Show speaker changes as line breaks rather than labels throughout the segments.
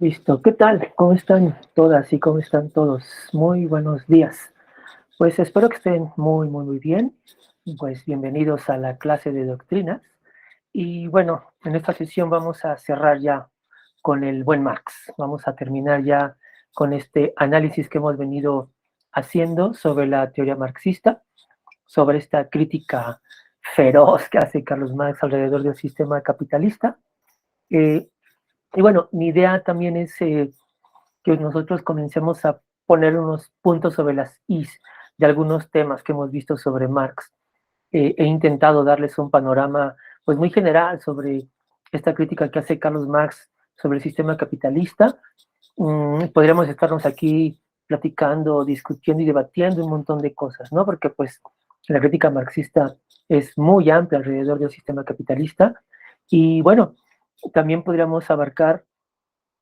Listo, ¿qué tal? ¿Cómo están todas y cómo están todos? Muy buenos días. Pues espero que estén muy bien. Pues bienvenidos a la clase de doctrinas. Y bueno, en esta sesión vamos a cerrar ya con el buen Marx. Vamos a terminar ya con este análisis que hemos venido haciendo sobre la teoría marxista, sobre esta crítica feroz que hace Carlos Marx alrededor del sistema capitalista. Eh, y bueno, mi idea también es que nosotros comencemos a poner unos puntos sobre las is de algunos temas que hemos visto sobre Marx. He intentado darles un panorama pues muy general sobre esta crítica que hace Carlos Marx sobre el sistema capitalista. Podríamos estarnos aquí platicando, discutiendo y debatiendo un montón de cosas, ¿no? Porque pues la crítica marxista es muy amplia alrededor del sistema capitalista y bueno, también podríamos abarcar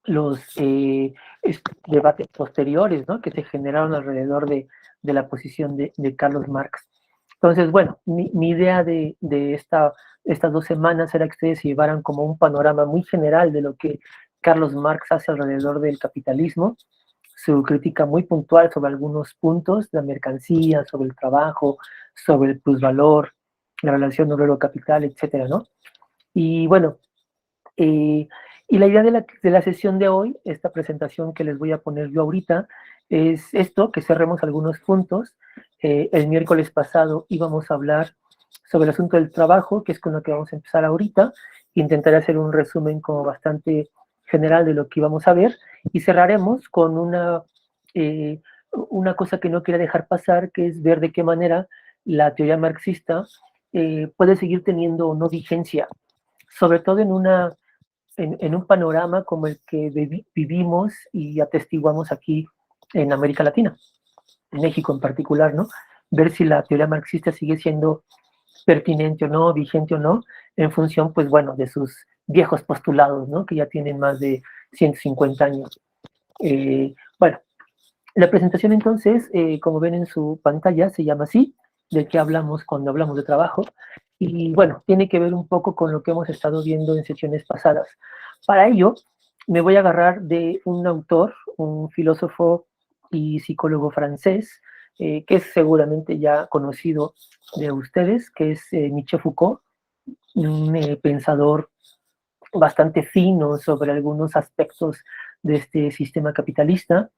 los debates posteriores, ¿no?, que se generaron alrededor de la posición de Carlos Marx. Entonces, bueno, mi idea de estas 2 semanas era que ustedes se llevaran como un panorama muy general de lo que Carlos Marx hace alrededor del capitalismo, su crítica muy puntual sobre algunos puntos, la mercancía, sobre el trabajo, sobre el plusvalor, la relación obrero-capital, etcétera, ¿no? Y bueno, eh, y la idea de la sesión de hoy, esta presentación que les voy a poner yo ahorita, es esto, que cerremos algunos puntos. El miércoles pasado íbamos a hablar sobre el asunto del trabajo, que es con lo que vamos a empezar ahorita. Intentaré hacer un resumen como bastante general de lo que íbamos a ver y cerraremos con una cosa que no quería dejar pasar, que es ver de qué manera la teoría marxista puede seguir teniendo o no vigencia, sobre todo en un panorama como el que vivimos y atestiguamos aquí en América Latina, en México en particular, ¿no? Ver si la teoría marxista sigue siendo pertinente o no, vigente o no, en función, pues bueno, de sus viejos postulados, ¿no?, que ya tienen más de 150 años. Bueno, la presentación entonces, como ven en su pantalla, se llama así, de qué hablamos cuando hablamos de trabajo, y bueno, tiene que ver un poco con lo que hemos estado viendo en sesiones pasadas. Para ello, me voy a agarrar de un autor, un filósofo y psicólogo francés, que es seguramente ya conocido de ustedes, que es Michel Foucault, un pensador bastante fino sobre algunos aspectos de este sistema capitalista.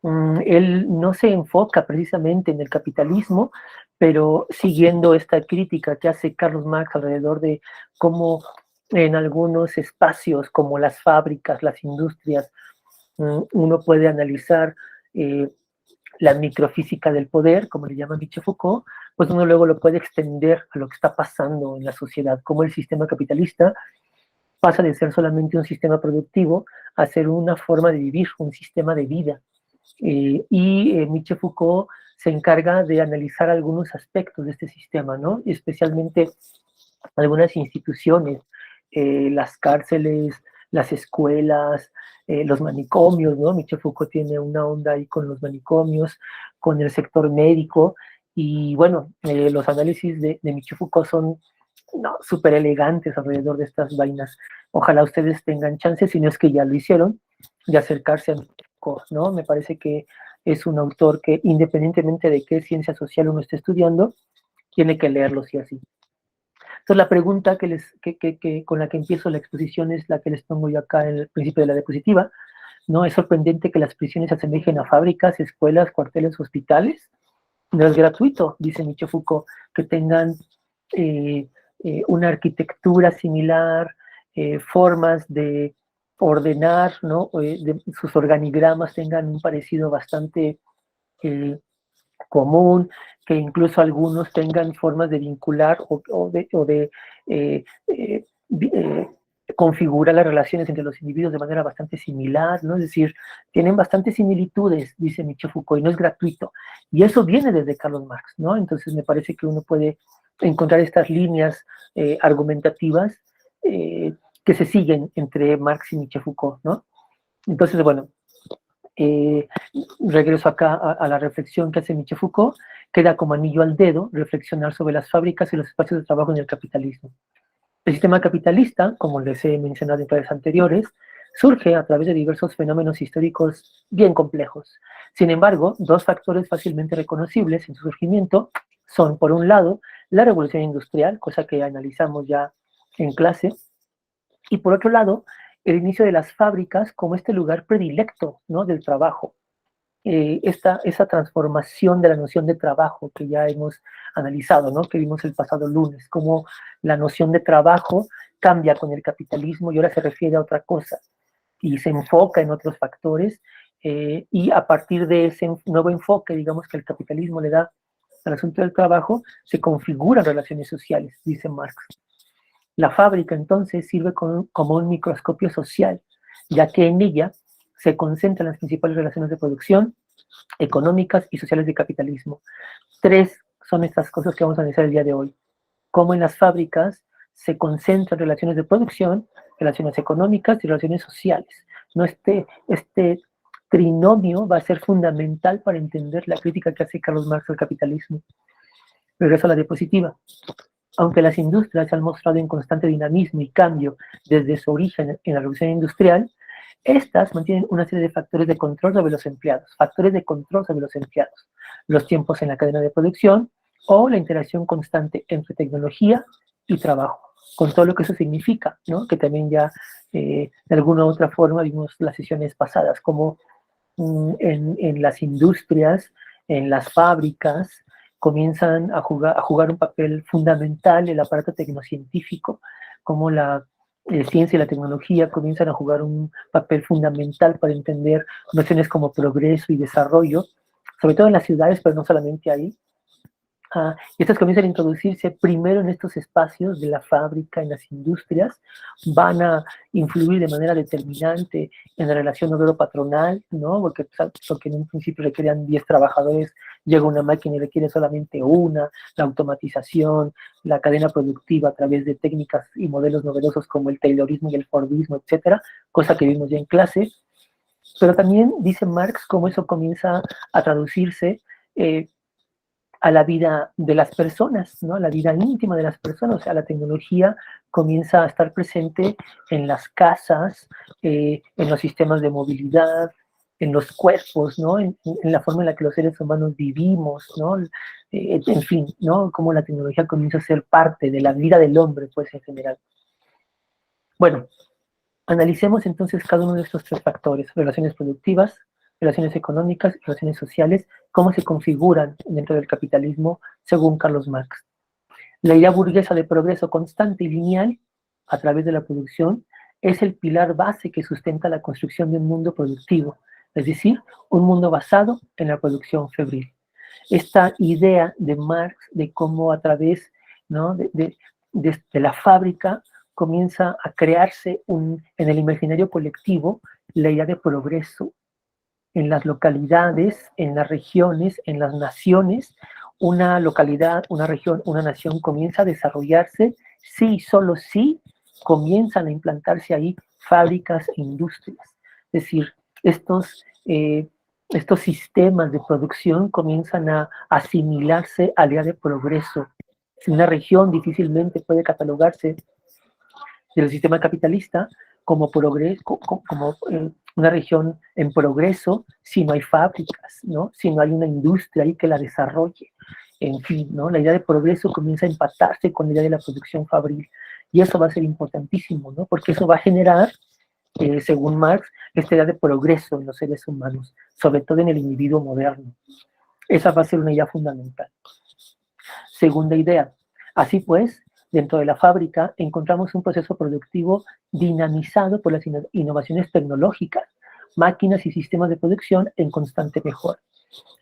Él no se enfoca precisamente en el capitalismo, pero siguiendo esta crítica que hace Carlos Marx alrededor de cómo en algunos espacios como las fábricas, las industrias, uno puede analizar eh, la microfísica del poder, como le llama Michel Foucault, pues uno luego lo puede extender a lo que está pasando en la sociedad, como el sistema capitalista pasa de ser solamente un sistema productivo a ser una forma de vivir, un sistema de vida. Michel Foucault se encarga de analizar algunos aspectos de este sistema, ¿no? Especialmente algunas instituciones, las cárceles, las escuelas, los manicomios, ¿no? Michel Foucault tiene una onda ahí con los manicomios, con el sector médico, y bueno, los análisis de Michel Foucault son no, súper elegantes alrededor de estas vainas. Ojalá ustedes tengan chance, si no es que ya lo hicieron, de acercarse a Foucault, ¿no? Me parece que es un autor que, independientemente de qué ciencia social uno esté estudiando, tiene que leerlo sí así. Entonces, la pregunta con la que empiezo la exposición es la que les pongo yo acá en el principio de la diapositiva, ¿no? Es sorprendente que las prisiones se asemejen a fábricas, escuelas, cuarteles, hospitales. No es gratuito, dice Michel Foucault, que tengan una arquitectura similar, formas de ordenar, ¿no? Sus organigramas tengan un parecido bastante común, que incluso algunos tengan formas de vincular o de eh, eh, eh, configurar las relaciones entre los individuos de manera bastante similar, ¿no? Es decir, tienen bastantes similitudes, dice Michel Foucault, y no es gratuito. Y eso viene desde Carlos Marx, ¿no? Entonces me parece que uno puede encontrar estas líneas argumentativas que se siguen entre Marx y Michel Foucault, ¿no? Entonces, bueno, eh, regreso acá a la reflexión que hace Michel Foucault, queda como anillo al dedo reflexionar sobre las fábricas y los espacios de trabajo en el capitalismo. El sistema capitalista, como les he mencionado en clases anteriores, surge a través de diversos fenómenos históricos bien complejos. Sin embargo, dos factores fácilmente reconocibles en su surgimiento son, por un lado, la revolución industrial, cosa que analizamos ya en clase, y por otro lado, el inicio de las fábricas como este lugar predilecto, ¿no?, del trabajo. Esa transformación de la noción de trabajo que ya hemos analizado, ¿no?, que vimos el pasado lunes, cómo la noción de trabajo cambia con el capitalismo y ahora se refiere a otra cosa y se enfoca en otros factores, y a partir de ese nuevo enfoque, digamos, que el capitalismo le da al asunto del trabajo, se configuran relaciones sociales, dice Marx. La fábrica entonces sirve como un microscopio social, ya que en ella se concentran las principales relaciones de producción, económicas y sociales del capitalismo. Tres son estas cosas que vamos a analizar el día de hoy. Cómo en las fábricas se concentran relaciones de producción, relaciones económicas y relaciones sociales. ¿No? Este trinomio va a ser fundamental para entender la crítica que hace Carlos Marx al capitalismo. Regreso a la diapositiva. Aunque las industrias se han mostrado en constante dinamismo y cambio desde su origen en la revolución industrial, estas mantienen una serie de factores de control sobre los empleados, los tiempos en la cadena de producción o la interacción constante entre tecnología y trabajo, con todo lo que eso significa, ¿no? Que también ya de alguna u otra forma vimos las sesiones pasadas, como en las industrias, en las fábricas, comienzan a jugar un papel fundamental el aparato tecnocientífico, como la ciencia y la tecnología comienzan a jugar un papel fundamental para entender nociones como progreso y desarrollo, sobre todo en las ciudades, pero no solamente ahí. Y estas comienzan a introducirse primero en estos espacios de la fábrica, en las industrias, van a influir de manera determinante en la relación obrero-patronal, ¿no? Porque en un principio requerían 10 trabajadores, llega una máquina y requiere solamente una, la automatización, la cadena productiva a través de técnicas y modelos novedosos como el Taylorismo y el Fordismo, etcétera, cosa que vimos ya en clase. Pero también dice Marx cómo eso comienza a traducirse a la vida de las personas, ¿no? A la vida íntima de las personas. O sea, la tecnología comienza a estar presente en las casas, en los sistemas de movilidad, en los cuerpos, ¿no? En la forma en la que los seres humanos vivimos, ¿no? En fin, ¿no? Cómo la tecnología comienza a ser parte de la vida del hombre, pues, en general. Bueno, analicemos entonces cada uno de estos tres factores: relaciones productivas, relaciones económicas y relaciones sociales, cómo se configuran dentro del capitalismo según Carlos Marx. La idea burguesa de progreso constante y lineal a través de la producción es el pilar base que sustenta la construcción de un mundo productivo, es decir, un mundo basado en la producción febril. Esta idea de Marx de cómo a través, ¿no?, de la fábrica comienza a crearse en el imaginario colectivo la idea de progreso en las localidades, en las regiones, en las naciones. Una localidad, una región, una nación comienza a desarrollarse si y solo si comienzan a implantarse ahí fábricas e industrias. Es decir, estos sistemas de producción comienzan a asimilarse al idea de progreso. Una región difícilmente puede catalogarse del sistema capitalista como una región en progreso si no hay fábricas, ¿no? Si no hay una industria ahí que la desarrolle. En fin, ¿no? La idea de progreso comienza a empatarse con la idea de la producción fabril. Y eso va a ser importantísimo, ¿no? Porque eso va a generar, según Marx, esta idea de progreso en los seres humanos, sobre todo en el individuo moderno. Esa va a ser una idea fundamental. Segunda idea. Así pues, dentro de la fábrica encontramos un proceso productivo dinamizado por las innovaciones tecnológicas, máquinas y sistemas de producción en constante mejora.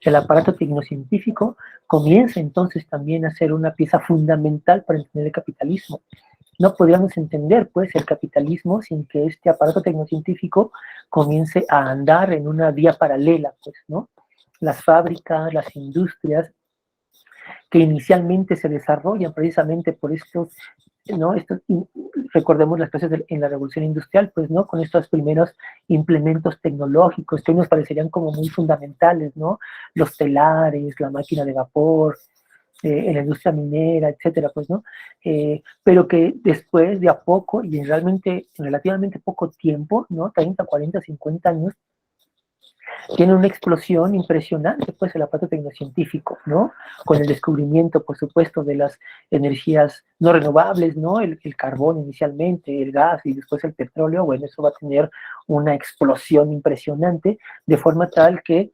El aparato tecnocientífico comienza entonces también a ser una pieza fundamental para entender el capitalismo. No podríamos entender, pues, el capitalismo sin que este aparato tecnocientífico comience a andar en una vía paralela, pues, ¿no? Las fábricas, las industrias, que inicialmente se desarrollan precisamente por estos, ¿no? Recordemos las clases en la Revolución Industrial, pues, ¿no? Con estos primeros implementos tecnológicos que nos parecerían como muy fundamentales, ¿no? Los telares, la máquina de vapor, en la industria minera, etcétera, pues, ¿no? Pero que después de a poco y realmente, en relativamente poco tiempo, ¿no? 30, 40, 50 años, tiene una explosión impresionante, pues, el aparato tecnocientífico, ¿no? Con el descubrimiento, por supuesto, de las energías no renovables, ¿no? El carbón inicialmente, el gas y después el petróleo, bueno, eso va a tener una explosión impresionante, de forma tal que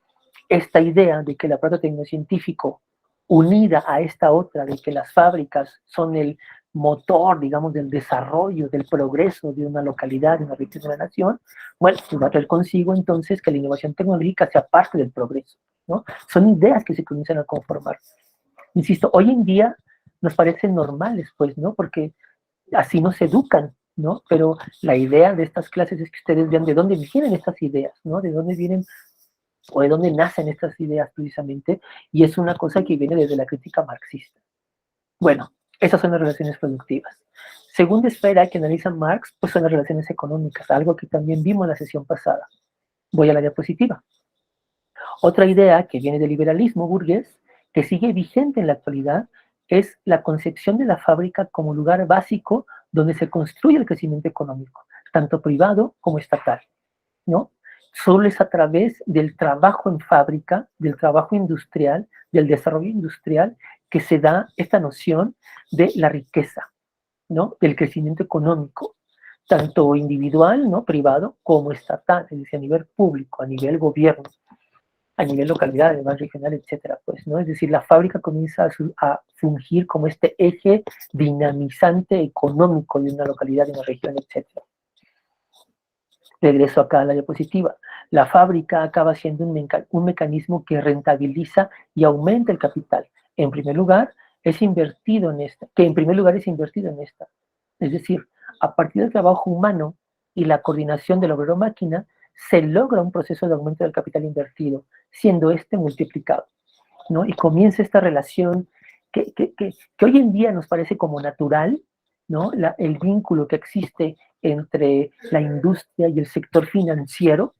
esta idea de que el aparato tecnocientífico, unida a esta otra de que las fábricas son el motor, digamos, del desarrollo, del progreso de una localidad, de una región, de una nación, bueno, va a traer consigo entonces que la innovación tecnológica sea parte del progreso, ¿no? Son ideas que se comienzan a conformar. Insisto, hoy en día nos parecen normales, pues, ¿no? Porque así nos educan, ¿no? Pero la idea de estas clases es que ustedes vean de dónde vienen estas ideas, ¿no? De dónde vienen o de dónde nacen estas ideas precisamente, y es una cosa que viene desde la crítica marxista. Bueno, esas son las relaciones productivas. Segunda esfera que analiza Marx, pues son las relaciones económicas, algo que también vimos en la sesión pasada. Voy a la diapositiva. Otra idea que viene del liberalismo burgués, que sigue vigente en la actualidad, es la concepción de la fábrica como lugar básico donde se construye el crecimiento económico, tanto privado como estatal, ¿no? Solo es a través del trabajo en fábrica, del trabajo industrial, del desarrollo industrial, que se da esta noción de la riqueza, ¿no? Del crecimiento económico, tanto individual, ¿no? Privado, como estatal, es decir, a nivel público, a nivel gobierno, a nivel localidad, además regional, etcétera, pues, ¿no? Es decir, la fábrica comienza a fungir como este eje dinamizante económico de una localidad, de una región, etcétera. Regreso acá a la diapositiva. La fábrica acaba siendo un mecanismo que rentabiliza y aumenta el capital. En primer lugar, es invertido en esta, que en primer lugar es invertido en esta. Es decir, a partir del trabajo humano y la coordinación del obrero-máquina, se logra un proceso de aumento del capital invertido, siendo este multiplicado, ¿no? Y comienza esta relación que hoy en día nos parece como natural, ¿no? El vínculo que existe entre la industria y el sector financiero,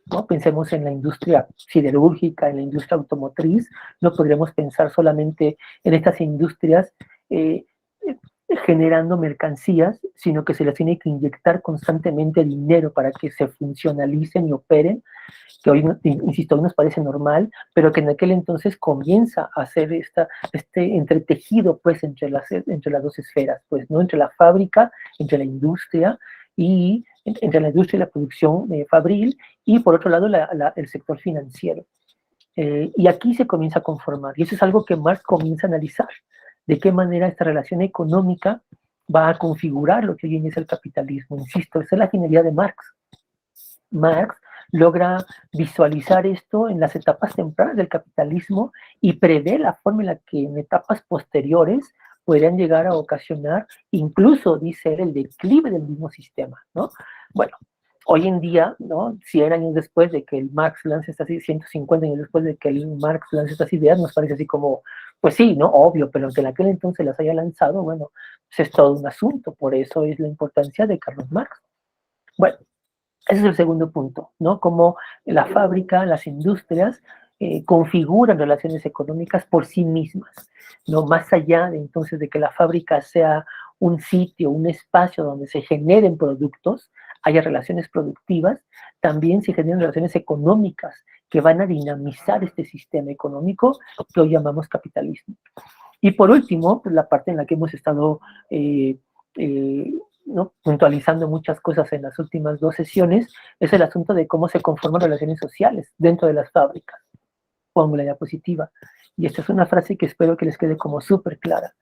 ¿no? Pensemos en la industria siderúrgica, en la industria automotriz, no podríamos pensar solamente en estas industrias eh, generando mercancías, sino que se les tiene que inyectar constantemente dinero para que se funcionalicen y operen, que hoy, insisto, hoy nos parece normal, pero que en aquel entonces comienza a hacer este entretejido, pues, entre las dos esferas, pues, ¿no? Entre la fábrica, entre la industria y entre la industria y la producción fabril, y por otro lado el sector financiero. Y aquí se comienza a conformar, y eso es algo que Marx comienza a analizar, de qué manera esta relación económica va a configurar lo que hoy en día es el capitalismo. Insisto, esa es la finalidad de Marx. Marx logra visualizar esto en las etapas tempranas del capitalismo y prevé la forma en la que en etapas posteriores podrían llegar a ocasionar, incluso, dice él, el declive del mismo sistema, ¿no? Bueno, hoy en día, ¿no? 100 años después de que el Marx lance estas ideas, 150 años después de que el Marx lance estas ideas, nos parece así como, pues sí, ¿no? Obvio, pero que en aquel entonces las haya lanzado, bueno, pues es todo un asunto, por eso es la importancia de Carlos Marx. Bueno, ese es el segundo punto, ¿no? Cómo la fábrica, las industrias configuran relaciones económicas por sí mismas, ¿no? Más allá de entonces de que la fábrica sea un sitio, un espacio donde se generen productos, haya relaciones productivas, también se generan relaciones económicas que van a dinamizar este sistema económico que hoy llamamos capitalismo. Y por último, pues la parte en la que hemos estado ¿no? puntualizando muchas cosas en las últimas dos sesiones, es el asunto de cómo se conforman relaciones sociales dentro de las fábricas. Pongo la diapositiva. Y esta es una frase que espero que les quede como súper clara.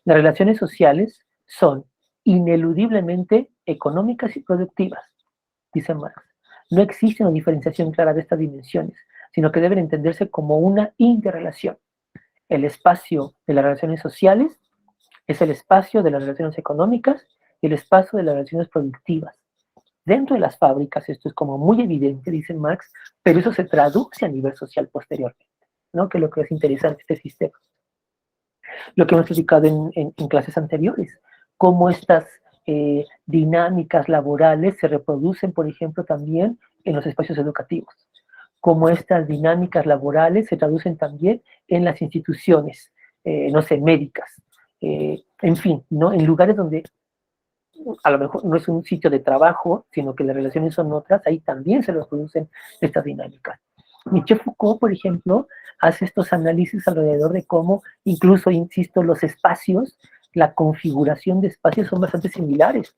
Las relaciones sociales son ineludiblemente económicas y productivas, dice Marx. No existe una diferenciación clara de estas dimensiones, sino que deben entenderse como una interrelación. El espacio de las relaciones sociales es el espacio de las relaciones económicas y el espacio de las relaciones productivas. Dentro de las fábricas esto es como muy evidente, dice Marx, pero eso se traduce a nivel social posteriormente, ¿no? Que es lo que es interesante este sistema. Lo que hemos explicado en clases anteriores, cómo estas dinámicas laborales se reproducen, por ejemplo, también en los espacios educativos, cómo estas dinámicas laborales se traducen también en las instituciones, no sé, médicas, en fin, ¿no? En lugares donde a lo mejor no es un sitio de trabajo, sino que las relaciones son otras, ahí también se reproducen estas dinámicas. Michel Foucault, por ejemplo, hace estos análisis alrededor de cómo, incluso, insisto, los espacios, la configuración de espacios son bastante similares.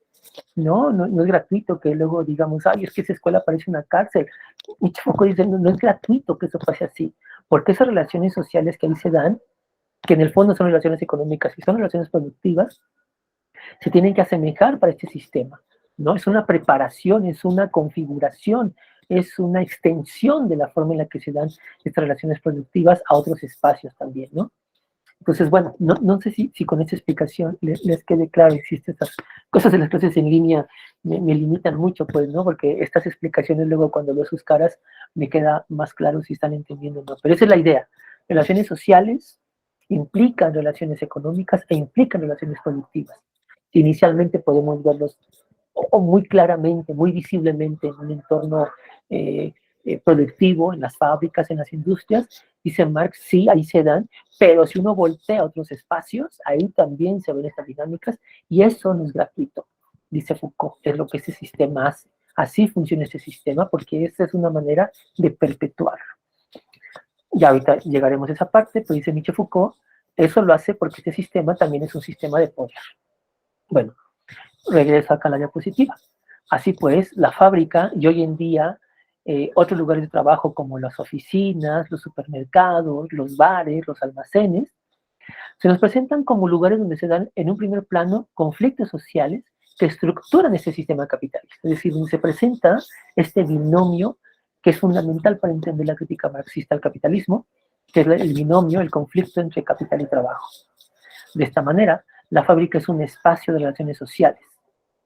No es gratuito que luego digamos, ay, es que esa escuela parece una cárcel. Michel Foucault dice, no es gratuito que eso pase así, porque esas relaciones sociales que ahí se dan, que en el fondo son relaciones económicas y son relaciones productivas, se tienen que asemejar para este sistema, ¿no? Es una preparación, es una configuración, es una extensión de la forma en la que se dan estas relaciones productivas a otros espacios también, ¿no? Entonces, bueno, no sé si con esta explicación les quede claro, existen estas cosas de las clases en línea, me limitan mucho, pues, ¿no? Porque estas explicaciones luego cuando veo sus caras me queda más claro si están entendiendo o no. Pero esa es la idea. Relaciones sociales implican relaciones económicas e implican relaciones productivas. Inicialmente podemos verlos o muy claramente, muy visiblemente en un entorno eh, productivo, en las fábricas, en las industrias. Dice Marx, sí, ahí se dan, pero si uno voltea a otros espacios, ahí también se ven estas dinámicas y eso no es gratuito, dice Foucault, es lo que ese sistema hace. Así funciona ese sistema porque esa es una manera de perpetuar. Ya ahorita llegaremos a esa parte, pero dice Michel Foucault, eso lo hace porque este sistema también es un sistema de poder. Bueno, regreso acá a la diapositiva. Así pues, la fábrica y hoy en día otros lugares de trabajo como las oficinas, los supermercados, los bares, los almacenes, se nos presentan como lugares donde se dan en un primer plano conflictos sociales que estructuran este sistema capitalista. Es decir, donde se presenta este binomio que es fundamental para entender la crítica marxista al capitalismo, que es el binomio, el conflicto entre capital y trabajo. De esta manera, la fábrica es un espacio de relaciones sociales,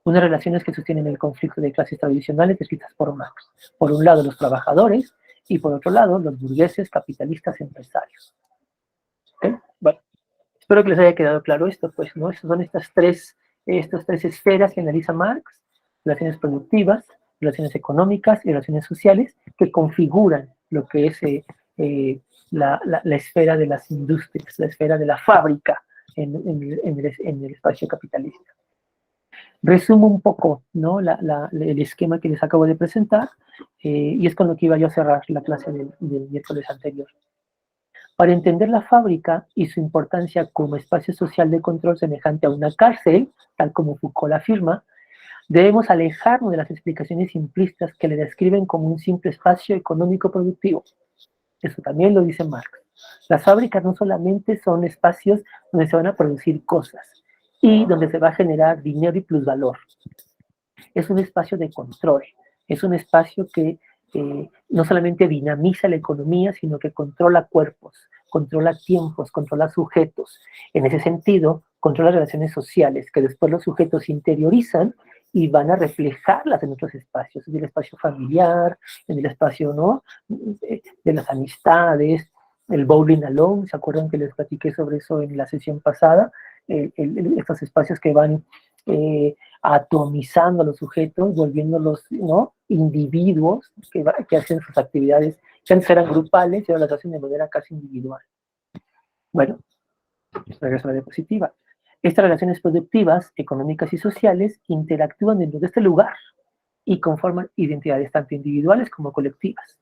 unas relaciones que sostienen el conflicto de clases tradicionales descritas por Marx. Por un lado, los trabajadores y por otro lado, los burgueses, capitalistas, empresarios. ¿Okay? Bueno, espero que les haya quedado claro esto, pues, ¿no? Estas son estas tres esferas que analiza Marx, relaciones productivas, relaciones económicas y relaciones sociales, que configuran lo que es la esfera de las industrias, la esfera de la fábrica en el espacio capitalista. Resumo un poco, ¿no? El esquema que les acabo de presentar y es con lo que iba yo a cerrar la clase del miércoles anterior. Para entender la fábrica y su importancia como espacio social de control semejante a una cárcel, tal como Foucault afirma, debemos alejarnos de las explicaciones simplistas que le describen como un simple espacio económico productivo. Eso también lo dice Marx. Las fábricas no solamente son espacios donde se van a producir cosas y donde se va a generar dinero y plusvalor. Es un espacio de control, es un espacio que no solamente dinamiza la economía, sino que controla cuerpos, controla tiempos, controla sujetos. En ese sentido, controla relaciones sociales, que después los sujetos interiorizan y van a reflejarlas en otros espacios, en el espacio familiar, en el espacio, ¿no?, de las amistades, el bowling alone, ¿se acuerdan que les platiqué sobre eso en la sesión pasada? Estos espacios que van atomizando a los sujetos, volviéndolos, ¿no?, individuos que hacen sus actividades, que antes eran grupales y ahora las hacen de manera casi individual. Bueno, regreso a la diapositiva. Estas relaciones productivas, económicas y sociales interactúan dentro de este lugar y conforman identidades tanto individuales como colectivas.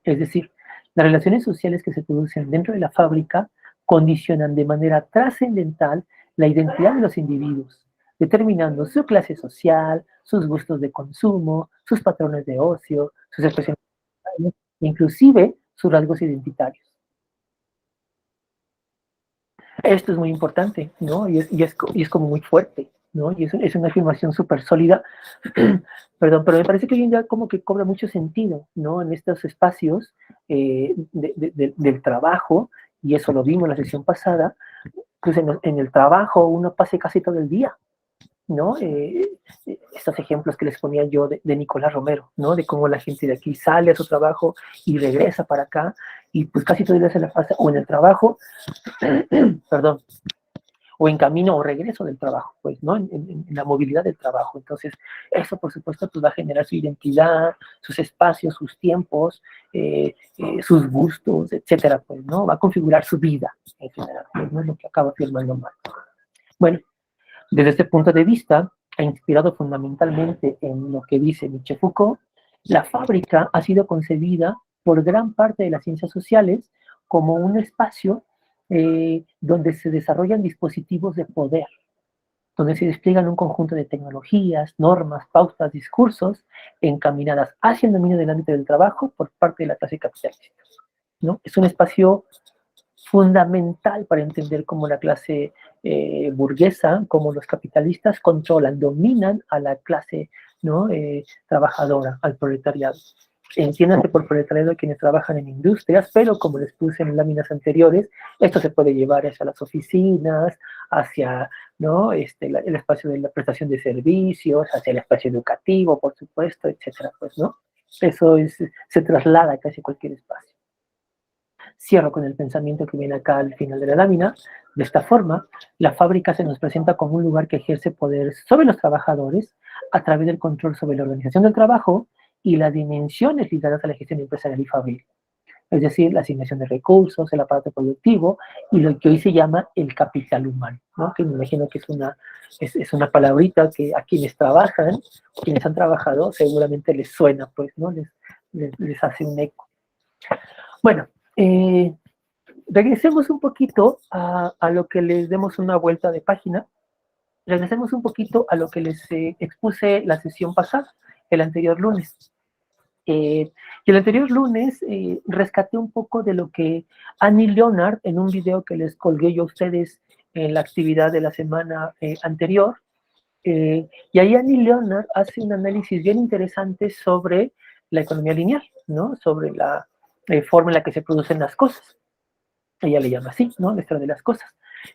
Es decir, las relaciones sociales que se producen dentro de la fábrica condicionan de manera trascendental la identidad de los individuos, determinando su clase social, sus gustos de consumo, sus patrones de ocio, sus expresiones, inclusive sus rasgos identitarios. Esto es muy importante, ¿no? Y es como muy fuerte, ¿no? Y es una afirmación súper sólida, perdón, pero me parece que hoy en día como que cobra mucho sentido, ¿no? En estos espacios del trabajo, y eso lo vimos en la sesión pasada, pues en el trabajo uno pasa casi todo el día, ¿no? Estos ejemplos que les ponía yo de Nicolás Romero, ¿no? De cómo la gente de aquí sale a su trabajo y regresa para acá, y pues casi todo el día se la pasa o en el trabajo, perdón, o en camino o regreso del trabajo, pues, ¿no? En la movilidad del trabajo. Entonces, eso, por supuesto, pues va a generar su identidad, sus espacios, sus tiempos, sus gustos, etcétera, pues, ¿no? Va a configurar su vida, en general, pues, ¿no? Es lo que acaba afirmando Marx. Bueno, desde este punto de vista, inspirado fundamentalmente en lo que dice Michel Foucault, la fábrica ha sido concebida por gran parte de las ciencias sociales como un espacio donde se desarrollan dispositivos de poder, donde se despliegan un conjunto de tecnologías, normas, pautas, discursos encaminadas hacia el dominio del ámbito del trabajo por parte de la clase capitalista, ¿no? Es un espacio fundamental para entender cómo la clase burguesa, cómo los capitalistas controlan, dominan a la clase, ¿no? Trabajadora, al proletariado. Entiéndase por proletariado quienes trabajan en industrias, pero como les puse en láminas anteriores, esto se puede llevar hacia las oficinas, hacia, ¿no? El espacio de la prestación de servicios, hacia el espacio educativo, por supuesto, etcétera, pues, ¿no? Eso se traslada a casi cualquier espacio. Cierro con el pensamiento que viene acá al final de la lámina. De esta forma, la fábrica se nos presenta como un lugar que ejerce poder sobre los trabajadores a través del control sobre la organización del trabajo y las dimensiones ligadas a la gestión empresarial y fabril. Es decir, la asignación de recursos, el aparato productivo y lo que hoy se llama el capital humano, ¿no? Que me imagino que es una palabrita que a quienes trabajan, quienes han trabajado, seguramente les suena, pues, ¿no? Les hace un eco. Bueno, regresemos un poquito a lo que les demos una vuelta de página. Regresemos un poquito a lo que les expuse la sesión pasada, el anterior lunes. Y el anterior lunes rescaté un poco de lo que Annie Leonard, en un video que les colgué yo a ustedes en la actividad de la semana anterior, y ahí Annie Leonard hace un análisis bien interesante sobre la economía lineal, ¿no? Sobre la forma en la que se producen las cosas. Ella le llama así, ¿no? La historia de las cosas.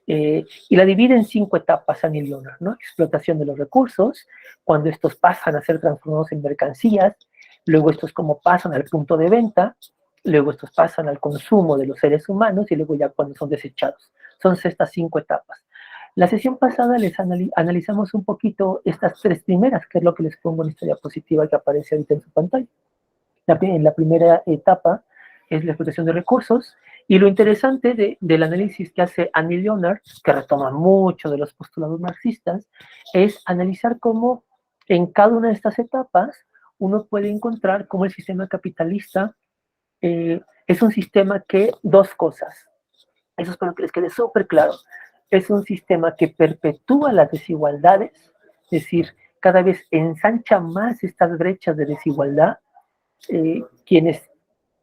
Y la divide en 5 etapas, Annie Leonard, ¿no? Explotación de los recursos, cuando estos pasan a ser transformados en mercancías, luego estos como pasan al punto de venta, luego estos pasan al consumo de los seres humanos y luego ya cuando son desechados. Son estas 5 etapas. La sesión pasada les analizamos un poquito estas 3 primeras, que es lo que les pongo en esta diapositiva que aparece ahorita en su pantalla. En la primera etapa es la explotación de recursos, y lo interesante del análisis que hace Annie Leonard, que retoma mucho de los postulados marxistas, es analizar cómo en cada una de estas etapas uno puede encontrar cómo el sistema capitalista es un sistema que, 2 cosas, eso espero que les quede súper claro, es un sistema que perpetúa las desigualdades, es decir, cada vez ensancha más estas brechas de desigualdad. Quienes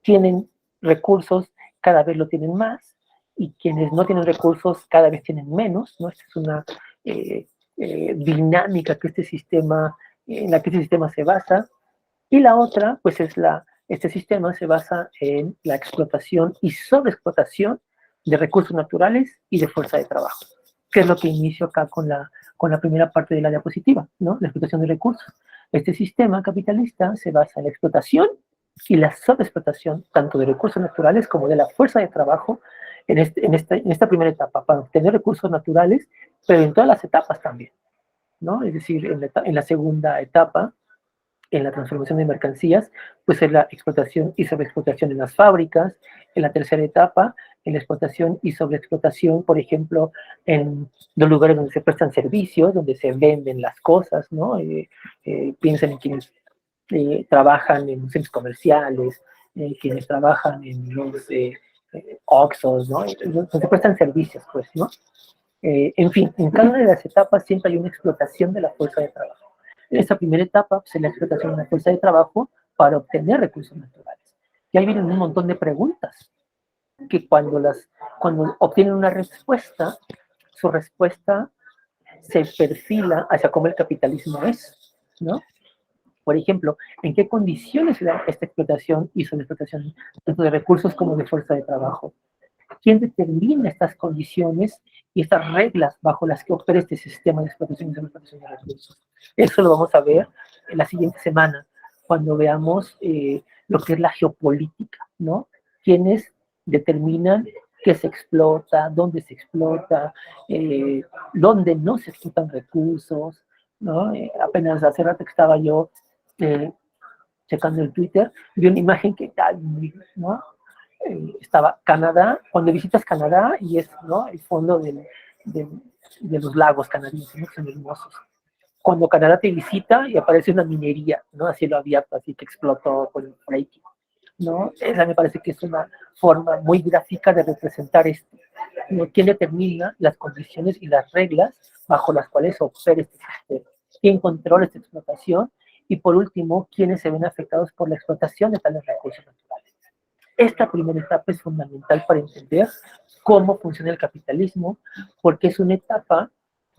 tienen recursos cada vez lo tienen más y quienes no tienen recursos cada vez tienen menos, ¿no? Esta es una dinámica que en la que este sistema se basa. Y la otra, pues este sistema se basa en la explotación y sobreexplotación de recursos naturales y de fuerza de trabajo, que es lo que inicio acá con la primera parte de la diapositiva, ¿no? La explotación de recursos. Este sistema capitalista se basa en la explotación y la sobreexplotación tanto de recursos naturales como de la fuerza de trabajo en esta primera etapa, para obtener recursos naturales, pero en todas las etapas también, ¿no? Es decir, en la segunda etapa, en la transformación de mercancías, pues es la explotación y sobreexplotación en las fábricas. En la tercera etapa, en la explotación y sobreexplotación, por ejemplo, en los lugares donde se prestan servicios, donde se venden las cosas, ¿no? Piensen en quienes trabajan en centros comerciales, quienes trabajan en los Oxxos, ¿no? Donde se prestan servicios, pues, ¿no? En fin, en cada una de las etapas siempre hay una explotación de la fuerza de trabajo. En esta primera etapa, pues, es la explotación de la fuerza de trabajo para obtener recursos naturales. Y ahí vienen un montón de preguntas, que cuando obtienen una respuesta, su respuesta se perfila hacia cómo el capitalismo es, ¿no? Por ejemplo, ¿en qué condiciones se da esta explotación y sobreexplotación, tanto de recursos como de fuerza de trabajo? ¿Quién determina estas condiciones y estas reglas bajo las que opera este sistema de explotación y sobreexplotación de recursos? Eso lo vamos a ver en la siguiente semana, cuando veamos lo que es la geopolítica, ¿no? ¿Quiénes determinan qué se explota, dónde se explota, dónde no se explotan recursos, ¿no? Apenas hace rato que estaba yo eh, checando el Twitter, vi una imagen que tal, ¿no? Estaba Canadá, cuando visitas Canadá y es, ¿no? El fondo del, de los lagos canadienses, ¿no? Que son hermosos. Cuando Canadá te visita y aparece una minería, ¿no? A cielo abierto, así que explotó con el fracking, ¿no? Esa me parece que es una forma muy gráfica de representar esto, ¿no? ¿Quién determina las condiciones y las reglas bajo las cuales opera este sistema? ¿Quién controla esta explotación? Y por último, ¿quiénes se ven afectados por la explotación de tales recursos naturales? Esta primera etapa es fundamental para entender cómo funciona el capitalismo, porque es una etapa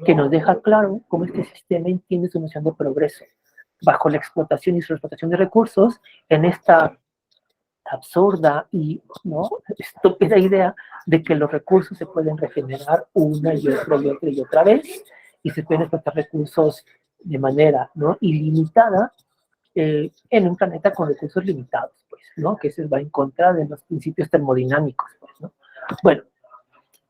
que nos deja claro cómo este sistema entiende su noción de progreso. Bajo la explotación y sobreexplotación de recursos, en esta absurda y, ¿no?, estúpida idea de que los recursos se pueden regenerar una y otra y otra y otra vez, y se pueden explotar recursos de manera, ¿no?, ilimitada, en un planeta con recursos limitados, pues, ¿no? Que se va en contra de los principios termodinámicos, pues, ¿no? Bueno,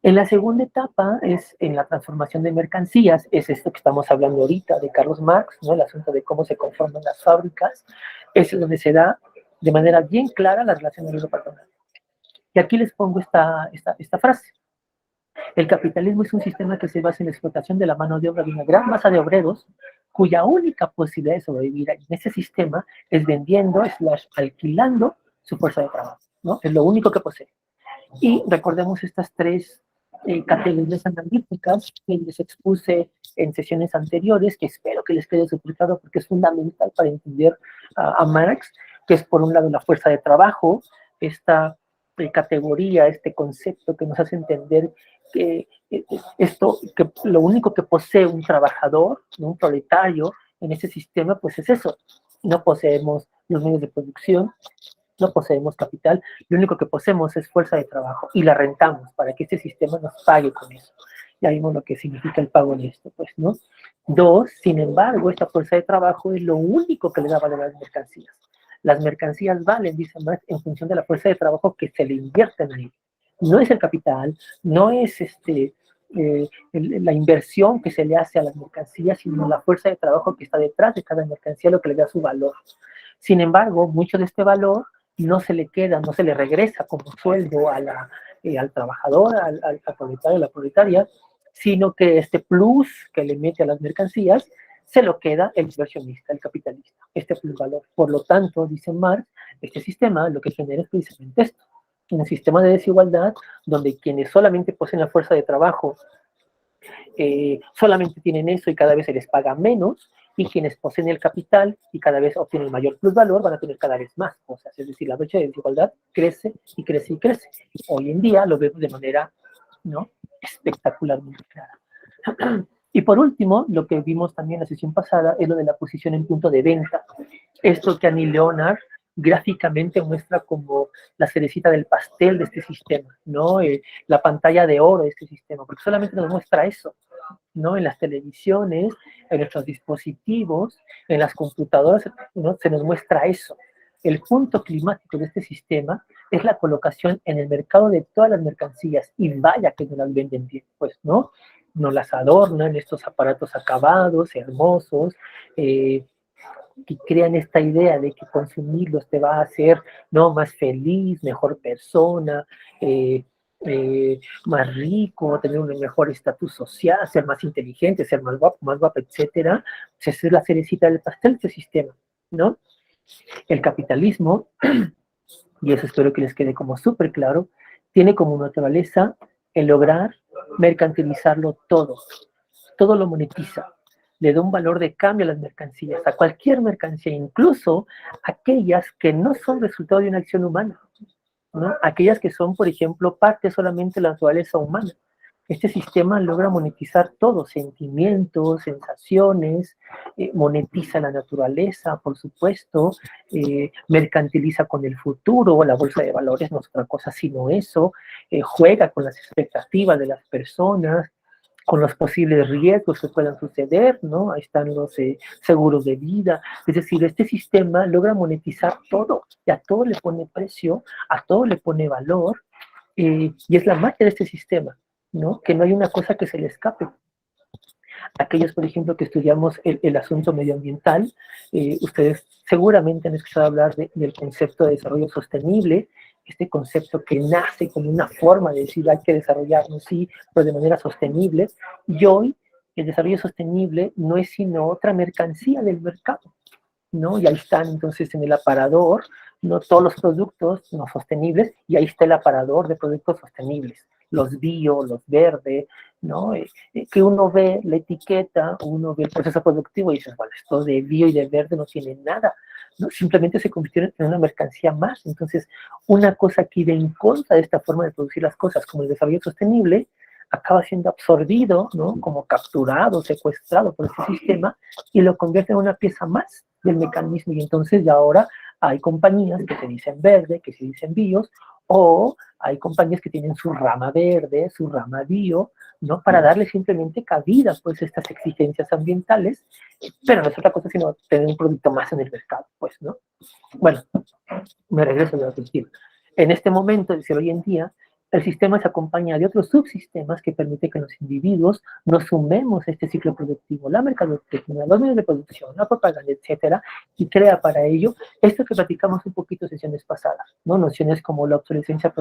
en la segunda etapa es en la transformación de mercancías, es esto que estamos hablando ahorita de Carlos Marx, ¿no? El asunto de cómo se conforman las fábricas, es donde se da de manera bien clara la relación obrero-patronal. Y aquí les pongo esta frase. El capitalismo es un sistema que se basa en la explotación de la mano de obra de una gran masa de obreros cuya única posibilidad de sobrevivir en ese sistema es vendiendo, alquilando su fuerza de trabajo, ¿no? Es lo único que posee. Y recordemos estas tres categorías analíticas que les expuse en sesiones anteriores, que espero que les quede súper claro porque es fundamental para entender a Marx, que es por un lado la fuerza de trabajo, esta categoría, este concepto que nos hace entender que que lo único que posee un trabajador, ¿no?, un proletario en ese sistema, pues es eso. No poseemos los medios de producción, no poseemos capital, lo único que poseemos es fuerza de trabajo y la rentamos para que este sistema nos pague con eso. Ya vimos lo que significa el pago en esto, pues, ¿no? Dos, sin embargo, esta fuerza de trabajo es lo único que le da valor a las mercancías. Las mercancías valen, dice Marx, en función de la fuerza de trabajo que se le invierte en ahí. No es el capital, no es la inversión que se le hace a las mercancías, sino la fuerza de trabajo que está detrás de cada mercancía, lo que le da su valor. Sin embargo, mucho de este valor no se le queda, no se le regresa como sueldo al trabajador, al proletario, a la proletaria, sino que este plus que le mete a las mercancías se lo queda el inversionista, el capitalista, este plusvalor. Por lo tanto, dice Marx, este sistema lo que genera es precisamente esto, un sistema de desigualdad donde quienes solamente poseen la fuerza de trabajo solamente tienen eso y cada vez se les paga menos, y quienes poseen el capital y cada vez obtienen mayor plusvalor van a tener cada vez más cosas. Es decir, la brecha de desigualdad crece y crece y crece. Hoy en día lo vemos de manera, ¿no?, espectacularmente clara. Y por último, lo que vimos también en la sesión pasada es lo de la posición en punto de venta. Esto que Annie Leonard gráficamente muestra como la cerecita del pastel de este sistema, ¿no? La pantalla de oro de este sistema, porque solamente nos muestra eso, ¿no? En las televisiones, en nuestros dispositivos, en las computadoras, ¿no?, se nos muestra eso. El punto climático de este sistema es la colocación en el mercado de todas las mercancías, y vaya que no las venden bien, pues, ¿no? No las adornan estos aparatos acabados, hermosos, que crean esta idea de que consumirlos te va a hacer, ¿no?, más feliz, mejor persona, más rico, tener un mejor estatus social, ser más inteligente, ser más guapo, etcétera. Pues esa es la cerecita del pastel de este sistema, ¿no? El capitalismo, y eso espero que les quede como súper claro, tiene como naturaleza el lograr mercantilizarlo todo lo monetiza, le da un valor de cambio a las mercancías, a cualquier mercancía, incluso aquellas que no son resultado de una acción humana, ¿no? Aquellas que son, por ejemplo, parte solamente de la naturaleza humana. Este sistema logra monetizar todo, sentimientos, sensaciones, monetiza la naturaleza, por supuesto, mercantiliza con el futuro, la bolsa de valores no es otra cosa sino eso, juega con las expectativas de las personas, con los posibles riesgos que puedan suceder, ¿no? Ahí están los seguros de vida. Es decir, este sistema logra monetizar todo, y a todo le pone precio, a todo le pone valor, Y es la magia de este sistema, ¿no? Que no hay una cosa que se le escape. Aquellos, por ejemplo, que estudiamos el asunto medioambiental, ustedes seguramente han escuchado hablar del concepto de desarrollo sostenible, este concepto que nace como una forma de decir hay que desarrollarnos, sí, pero de manera sostenible. Y hoy el desarrollo sostenible no es sino otra mercancía del mercado, ¿no? Y ahí están entonces en el aparador, ¿no? Todos los productos no sostenibles, y ahí está el aparador de productos sostenibles, los bio, los verdes, ¿no? Que uno ve la etiqueta, uno ve el proceso productivo y dices, bueno, esto de bio y de verde no tiene nada, ¿no? Simplemente se convirtieron en una mercancía más. Entonces, una cosa que iba en contra de esta forma de producir las cosas, como el desarrollo sostenible, acaba siendo absorbido, ¿no? Como capturado, secuestrado por este sistema, y lo convierte en una pieza más del mecanismo. Y entonces ya ahora hay compañías que se dicen verde, que se dicen bios, o hay compañías que tienen su rama verde, su rama bio, ¿no? Para darle simplemente cabida, pues, a estas exigencias ambientales, pero no es otra cosa sino tener un producto más en el mercado, pues, ¿no? Bueno, me regreso a la perspectiva. En este momento, es decir, hoy en día, el sistema se acompaña de otros subsistemas que permiten que los individuos nos sumemos a este ciclo productivo, la mercadotecnia, los medios de producción, la propaganda, etcétera, y crea para ello esto que platicamos un poquito en sesiones pasadas, ¿no? Nociones como la obsolescencia,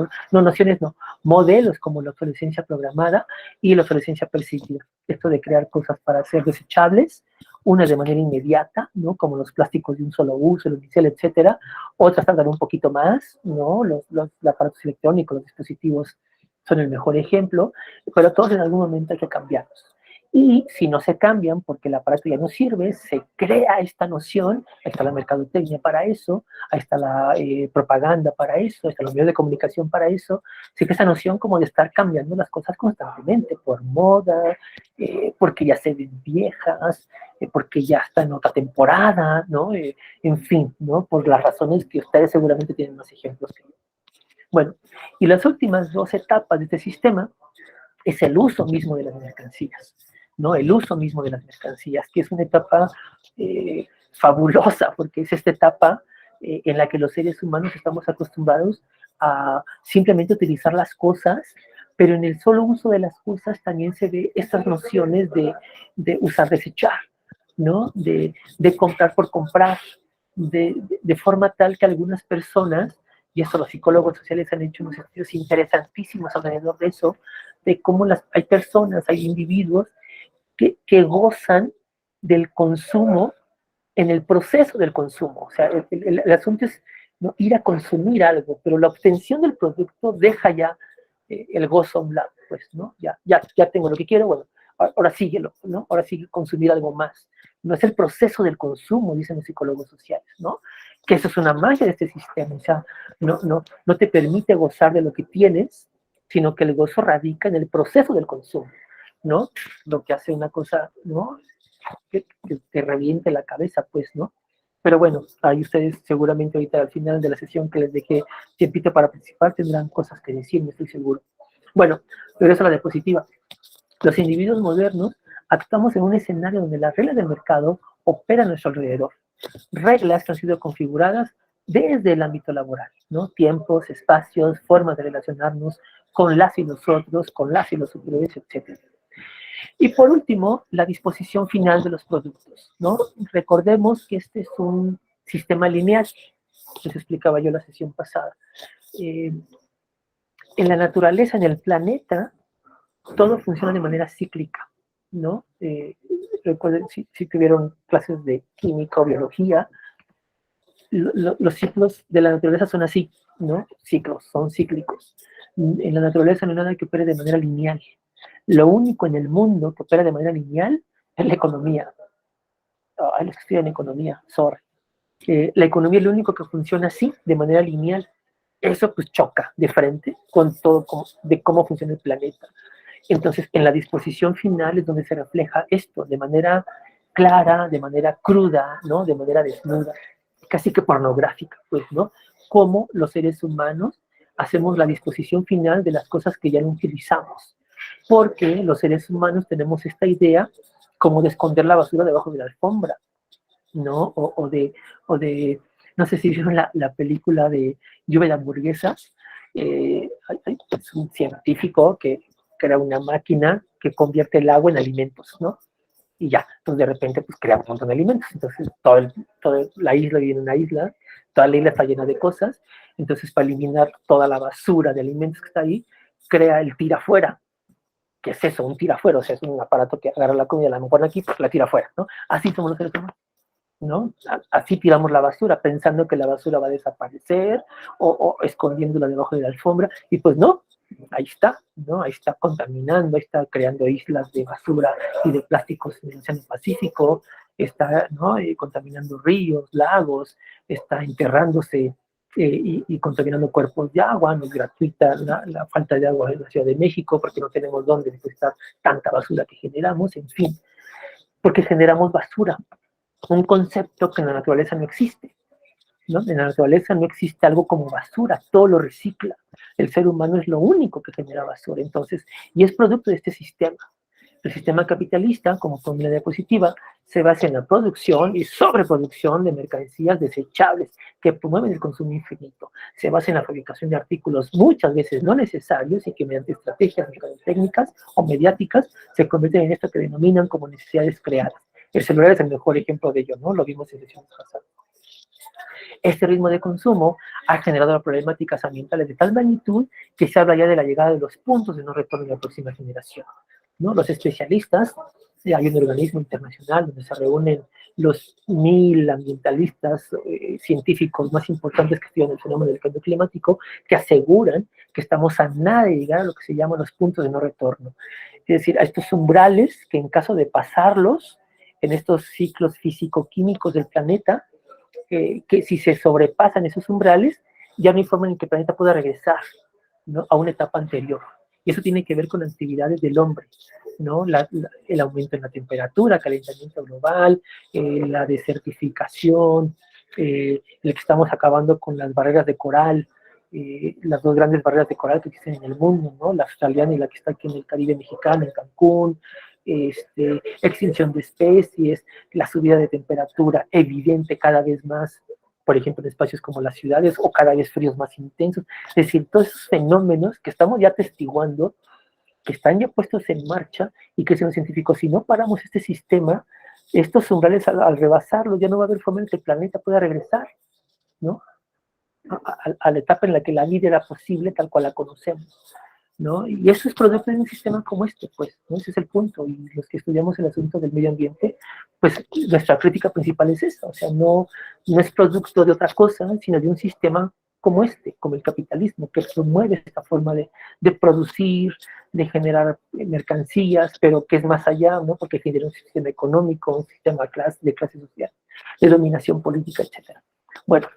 modelos como la obsolescencia programada y la obsolescencia percibida. Esto de crear cosas para ser desechables, unas de manera inmediata, ¿no? Como los plásticos de un solo uso, el unicel, etcétera. Otras tardan un poquito más, ¿no? Los aparatos electrónicos, los dispositivos son el mejor ejemplo, pero todos en algún momento hay que cambiarlos. Y si no se cambian porque el aparato ya no sirve, se crea esta noción, ahí está la mercadotecnia para eso, ahí está la propaganda para eso, ahí están los medios de comunicación para eso, así que esa noción como de estar cambiando las cosas constantemente, por moda, porque ya se ven viejas, porque ya está en otra temporada, ¿no? En fin, ¿no? Por las razones que ustedes seguramente tienen más ejemplos que yo. Bueno, y las últimas dos etapas de este sistema es el uso mismo de las mercancías, ¿no? El uso mismo de las mercancías, que es una etapa fabulosa, porque es esta etapa en la que los seres humanos estamos acostumbrados a simplemente utilizar las cosas, pero en el solo uso de las cosas también se ve estas nociones de usar, desechar, ¿no? De comprar por comprar, de forma tal que algunas personas, y eso los psicólogos sociales han hecho unos estudios interesantísimos alrededor de eso, de cómo hay personas, hay individuos que gozan del consumo en el proceso del consumo. O sea, el asunto es no ir a consumir algo, pero la obtención del producto deja ya el gozo a un lado, pues, ¿no? Ya tengo lo que quiero, bueno, ahora síguelo, ¿no? Ahora sigue consumir algo más. No es el proceso del consumo, dicen los psicólogos sociales, ¿no? Que eso es una magia de este sistema, o sea, no te permite gozar de lo que tienes, sino que el gozo radica en el proceso del consumo, ¿no? Lo que hace una cosa, ¿no? Que te reviente la cabeza, pues, ¿no? Pero bueno, ahí ustedes seguramente ahorita al final de la sesión que les dejé tiempito para participar tendrán cosas que decirme, estoy seguro. Bueno, regreso a la diapositiva. Los individuos modernos actuamos en un escenario donde las reglas del mercado operan a nuestro alrededor. Reglas que han sido configuradas desde el ámbito laboral, ¿no? Tiempos, espacios, formas de relacionarnos con las y los otros, con las y los superiores, etc. Y por último, la disposición final de los productos, ¿no? Recordemos que este es un sistema lineal, les explicaba yo la sesión pasada. En la naturaleza, en el planeta, todo funciona de manera cíclica, ¿no? Recuerden, si tuvieron clases de química o biología, los ciclos de la naturaleza son así, ¿no? Ciclos, son cíclicos. En la naturaleza no hay nada que opere de manera lineal. Lo único en el mundo que opera de manera lineal es la economía. Los que estudian economía, sorry. La economía es lo único que funciona así, de manera lineal. Eso pues choca de frente con todo de cómo funciona el planeta. Entonces, en la disposición final es donde se refleja esto, de manera clara, de manera cruda, ¿no? De manera desnuda, casi que pornográfica, pues, ¿no? Cómo los seres humanos hacemos la disposición final de las cosas que ya no utilizamos. Porque los seres humanos tenemos esta idea como de esconder la basura debajo de la alfombra, ¿no? O de no sé si vieron la película de Lluvia de hamburguesas, Es un científico que crea una máquina que convierte el agua en alimentos, ¿no? Y ya, entonces de repente pues crea un montón de alimentos, entonces toda la isla vive en una isla, toda la isla está llena de cosas, entonces para eliminar toda la basura de alimentos que está ahí, crea el tira fuera. ¿Qué es eso? Un tira fuera, o sea, es un aparato que agarra la comida, la mejor aquí, pues la tira fuera, ¿no? Así somos los seres humanos, ¿no? Así tiramos la basura, pensando que la basura va a desaparecer o escondiéndola debajo de la alfombra, y pues no, ahí está, ¿no? Ahí está contaminando, ahí está creando islas de basura y de plásticos en el Océano Pacífico, está, ¿no? Contaminando ríos, lagos, está enterrándose y contaminando cuerpos de agua. No es gratuita la falta de agua en la Ciudad de México porque no tenemos dónde depositar tanta basura que generamos, en fin, porque generamos basura, un concepto que en la naturaleza no existe, ¿no? En la naturaleza no existe algo como basura, todo lo recicla. El ser humano es lo único que genera basura, entonces, y es producto de este sistema. El sistema capitalista, como fórmula diapositiva, se basa en la producción y sobreproducción de mercancías desechables que promueven el consumo infinito. Se basa en la fabricación de artículos muchas veces no necesarios y que mediante estrategias técnicas o mediáticas se convierten en esto que denominan como necesidades creadas. El celular es el mejor ejemplo de ello, ¿no? Lo vimos en sesiones pasadas. Este ritmo de consumo ha generado problemáticas ambientales de tal magnitud que se habla ya de la llegada de los puntos de no retorno en la próxima generación, ¿no? Los especialistas, hay un organismo internacional donde se reúnen los 1000 ambientalistas científicos más importantes que estudian el fenómeno del cambio climático, que aseguran que estamos a nada de llegar a lo que se llaman los puntos de no retorno. Es decir, a estos umbrales que en caso de pasarlos en estos ciclos físico-químicos del planeta, que si se sobrepasan esos umbrales, ya no hay forma en que el planeta pueda regresar, ¿no? A una etapa anterior. Y eso tiene que ver con actividades del hombre, ¿no? El aumento en la temperatura, calentamiento global, la desertificación, el que estamos acabando con las barreras de coral, las dos grandes barreras de coral que existen en el mundo, ¿no? La australiana y la que está aquí en el Caribe mexicano, en Cancún, extinción de especies, la subida de temperatura evidente cada vez más, por ejemplo, en espacios como las ciudades, o cada vez fríos más intensos. Es decir, todos esos fenómenos que estamos ya atestiguando, que están ya puestos en marcha y que, según los científicos, si no paramos este sistema, estos umbrales al rebasarlos, ya no va a haber forma en que el planeta pueda regresar, ¿no? A la etapa en la que la vida era posible tal cual la conocemos, ¿no? Y eso es producto de un sistema como este, pues, ¿no? Ese es el punto. Y los que estudiamos el asunto del medio ambiente, pues nuestra crítica principal es esa, o sea, no es producto de otra cosa, sino de un sistema como este, como el capitalismo, que promueve esta forma de producir, de generar mercancías, pero que es más allá, ¿no? Porque genera un sistema económico, un sistema de clase social, de dominación política, etcétera. Bueno,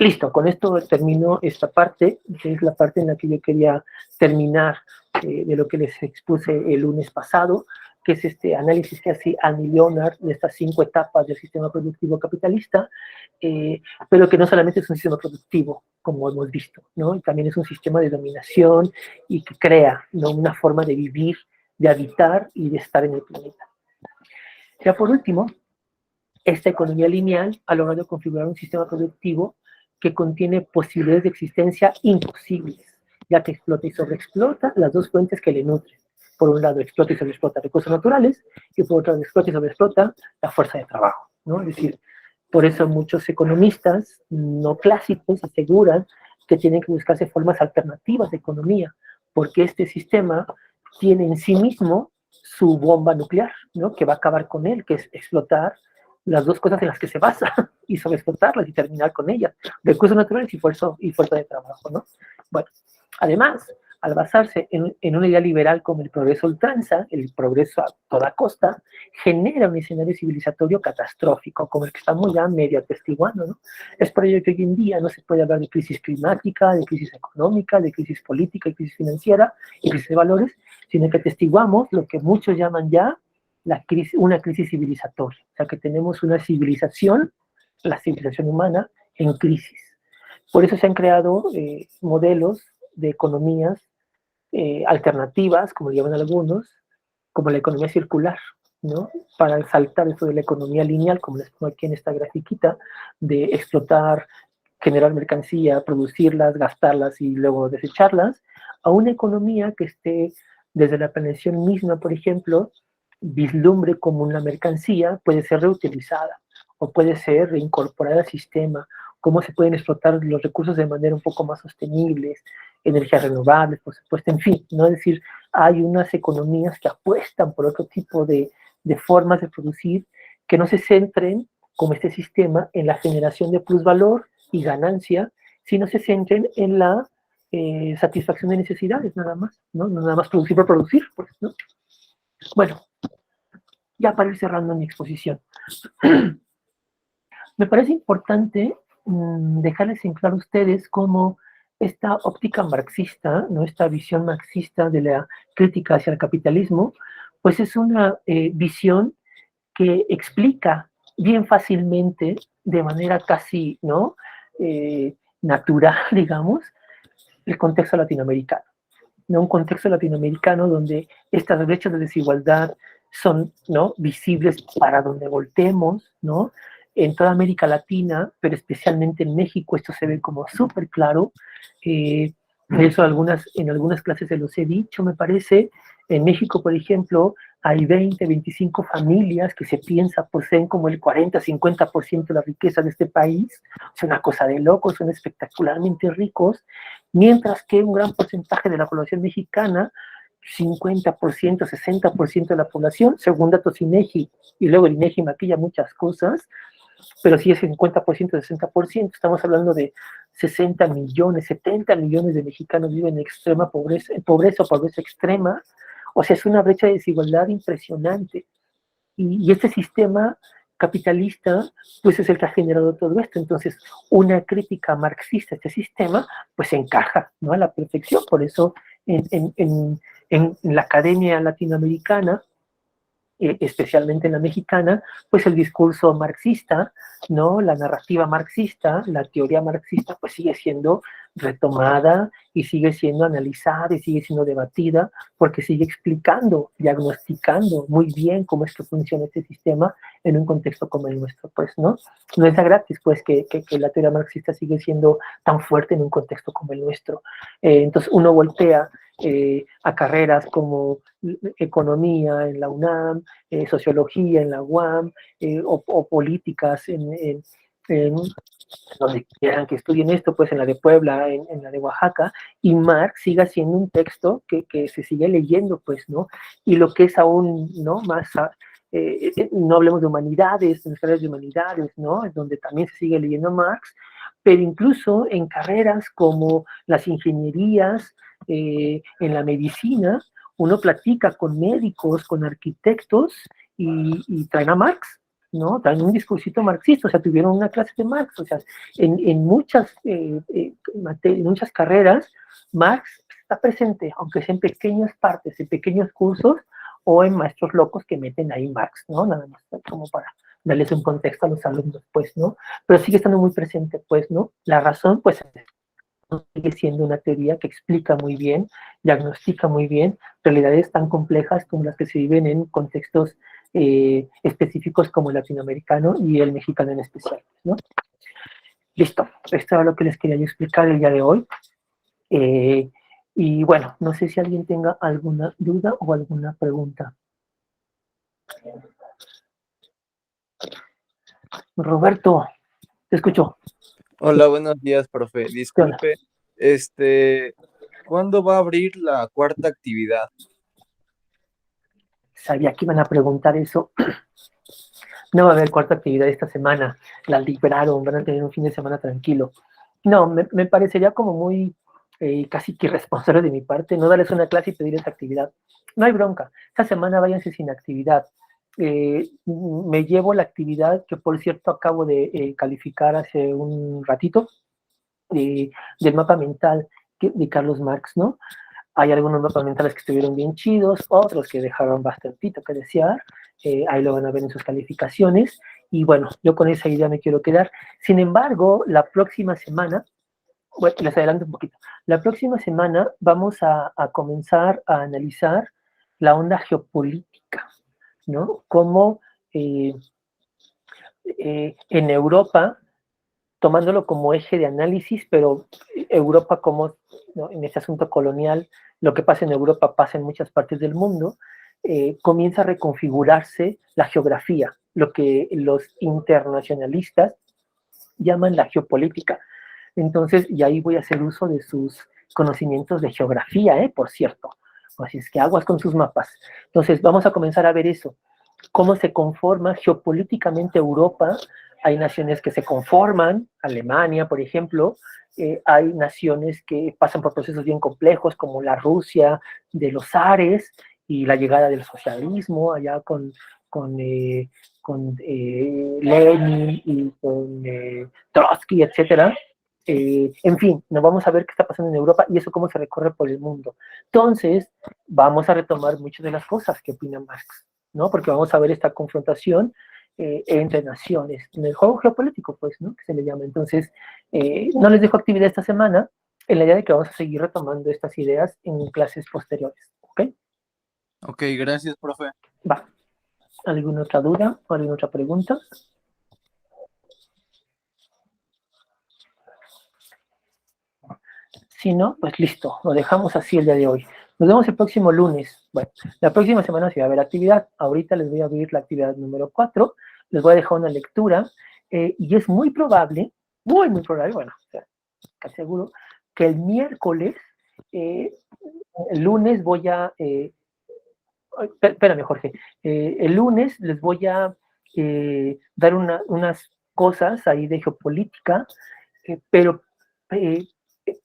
listo, con esto termino esta parte, que es la parte en la que yo quería terminar de lo que les expuse el lunes pasado, que es este análisis que hace Annie Leonard de estas 5 etapas del sistema productivo capitalista, pero que no solamente es un sistema productivo, como hemos visto, ¿no? Y también es un sistema de dominación y que crea, ¿no?, una forma de vivir, de habitar y de estar en el planeta. Ya por último, esta economía lineal ha logrado configurar un sistema productivo que contiene posibilidades de existencia imposibles, ya que explota y sobreexplota las dos fuentes que le nutren. Por un lado, explota y sobreexplota recursos naturales, y por otro lado, explota y sobreexplota la fuerza de trabajo, ¿no? Es decir, por eso muchos economistas no clásicos aseguran que tienen que buscarse formas alternativas de economía, porque este sistema tiene en sí mismo su bomba nuclear, ¿no?, que va a acabar con él, que es explotar las dos cosas en las que se basa y sobreexplotarlas y terminar con ellas, recursos naturales y fuerza de trabajo, ¿no? Bueno, además, al basarse en una idea liberal como el progreso a ultranza, el progreso a toda costa, genera un escenario civilizatorio catastrófico, como el que estamos ya medio atestiguando, ¿no? Es por ello que hoy en día no se puede hablar de crisis climática, de crisis económica, de crisis política, de crisis financiera y crisis de valores, sino que atestiguamos lo que muchos llaman ya una crisis civilizatoria, o sea que tenemos una civilización, la civilización humana, en crisis. Por eso se han creado modelos de economías alternativas, como le llaman algunos, como la economía circular, ¿no? Para saltar eso de la economía lineal, como les pongo aquí en esta grafiquita, de explotar generar mercancía, producirlas, gastarlas y luego desecharlas, a una economía que esté desde la planeación misma, por ejemplo, vislumbre como una mercancía, puede ser reutilizada o puede ser reincorporada al sistema, cómo se pueden explotar los recursos de manera un poco más sostenibles, energías renovables, por supuesto, en fin, ¿no? Es decir, hay unas economías que apuestan por otro tipo de formas de producir que no se centren, como este sistema, en la generación de plusvalor y ganancia, sino se centren en la satisfacción de necesidades, nada más, ¿no? No nada más producir por producir, pues, ¿no? Bueno, ya para ir cerrando mi exposición. Me parece importante dejarles en claro a ustedes cómo esta óptica marxista, ¿no? Esta visión marxista de la crítica hacia el capitalismo, pues es una visión que explica bien fácilmente, de manera casi, ¿no? Natural, digamos, el contexto latinoamericano, ¿no? Un contexto latinoamericano donde estas brechas de desigualdad son, ¿no? Visibles para donde voltemos, ¿no? En toda América Latina, pero especialmente en México, esto se ve como súper claro. Eso en algunas clases se los he dicho, me parece. En México, por ejemplo, hay 20, 25 familias que se piensa poseen como el 40, 50% de la riqueza de este país. Es una cosa de locos, son espectacularmente ricos, mientras que un gran porcentaje de la población mexicana, 50%, 60% de la población, según datos INEGI, y luego el INEGI maquilla muchas cosas, pero si es 50%, 60%, estamos hablando de 60 millones, 70 millones de mexicanos viven en extrema pobreza o pobreza extrema. O sea, es una brecha de desigualdad impresionante. Y este sistema capitalista, pues es el que ha generado todo esto. Entonces, una crítica marxista a este sistema, pues encaja, ¿no? A la perfección. Por eso, en la academia latinoamericana, especialmente en la mexicana, pues el discurso marxista, ¿no? La narrativa marxista, la teoría marxista, pues sigue siendo retomada y sigue siendo analizada y sigue siendo debatida porque sigue explicando, diagnosticando muy bien cómo es que funciona este sistema en un contexto como el nuestro, pues, ¿no? No es gratis, pues, que la teoría marxista sigue siendo tan fuerte en un contexto como el nuestro. Entonces, uno voltea a carreras como economía en la UNAM, sociología en la UAM, o políticas en donde quieran que estudien esto, pues en la de Puebla, en la de Oaxaca, y Marx sigue siendo un texto que se sigue leyendo, pues, ¿no? Y lo que es aún, ¿no? Más, no hablemos de humanidades, en las carreras de humanidades, ¿no? Donde también se sigue leyendo Marx, pero incluso en carreras como las ingenierías, en la medicina, uno platica con médicos, con arquitectos y traen a Marx, ¿no? Traen un discursito marxista, o sea, tuvieron una clase de Marx, o sea, en muchas carreras, Marx está presente, aunque sea en pequeñas partes, en pequeños cursos, o en maestros locos que meten ahí Marx, ¿no? Nada más como para darles un contexto a los alumnos, pues, ¿no? Pero sigue estando muy presente, pues, ¿no? La razón, pues, sigue siendo una teoría que explica muy bien, diagnostica muy bien realidades tan complejas como las que se viven en contextos específicos como el latinoamericano y el mexicano en especial, ¿no? Listo, esto era lo que les quería yo explicar el día de hoy. Y bueno, no sé si alguien tenga alguna duda o alguna pregunta. Roberto, te escucho.
Hola, buenos días, profe.
¿Qué onda?
Disculpe, ¿cuándo va a abrir la cuarta actividad?
Sabía que iban a preguntar eso. No va a haber cuarta actividad esta semana. La liberaron, van a tener un fin de semana tranquilo. No, me parecería como muy casi que irresponsable de mi parte no darles una clase y pedirles actividad. No hay bronca. Esta semana váyanse sin actividad. Me llevo la actividad que, por cierto, acabo de calificar hace un ratito del mapa mental de Carlos Marx, ¿no? Hay algunos mapas mentales que estuvieron bien chidos, otros que dejaron bastantito que desear. Ahí lo van a ver en sus calificaciones. Y bueno, yo con esa idea me quiero quedar. Sin embargo, la próxima semana, bueno, les adelanto un poquito, la próxima semana vamos a comenzar a analizar la onda geopolítica, ¿no? Cómo en Europa tomándolo como eje de análisis, pero Europa como, ¿no?, en este asunto colonial, lo que pasa en Europa pasa en muchas partes del mundo, comienza a reconfigurarse la geografía, lo que los internacionalistas llaman la geopolítica. Entonces, y ahí voy a hacer uso de sus conocimientos de geografía, por cierto. Así es que aguas con sus mapas. Entonces, vamos a comenzar a ver eso. Cómo se conforma geopolíticamente Europa. Hay naciones que se conforman, Alemania, por ejemplo. Hay naciones que pasan por procesos bien complejos, como la Rusia de los zares y la llegada del socialismo, allá con Lenin y con Trotsky, etcétera. En fin, nos vamos a ver qué está pasando en Europa y eso cómo se recorre por el mundo. Entonces, vamos a retomar muchas de las cosas que opina Marx, ¿no? Porque vamos a ver esta confrontación entre naciones, en el juego geopolítico, pues, ¿no?, que se le llama. Entonces, no les dejo actividad esta semana, en la idea de que vamos a seguir retomando estas ideas en clases posteriores, ¿ok?
Ok, gracias, profe.
Va. ¿Alguna otra duda o alguna otra pregunta? Si no, pues listo, lo dejamos así el día de hoy. Nos vemos el próximo lunes. Bueno, la próxima semana sí va a haber actividad. Ahorita les voy a abrir la actividad número 4. Les voy a dejar una lectura y es muy probable, muy probable, bueno, o sea, casi seguro, que el miércoles, el lunes voy a, espérame Jorge, el lunes les voy a dar unas cosas ahí de geopolítica, pero eh,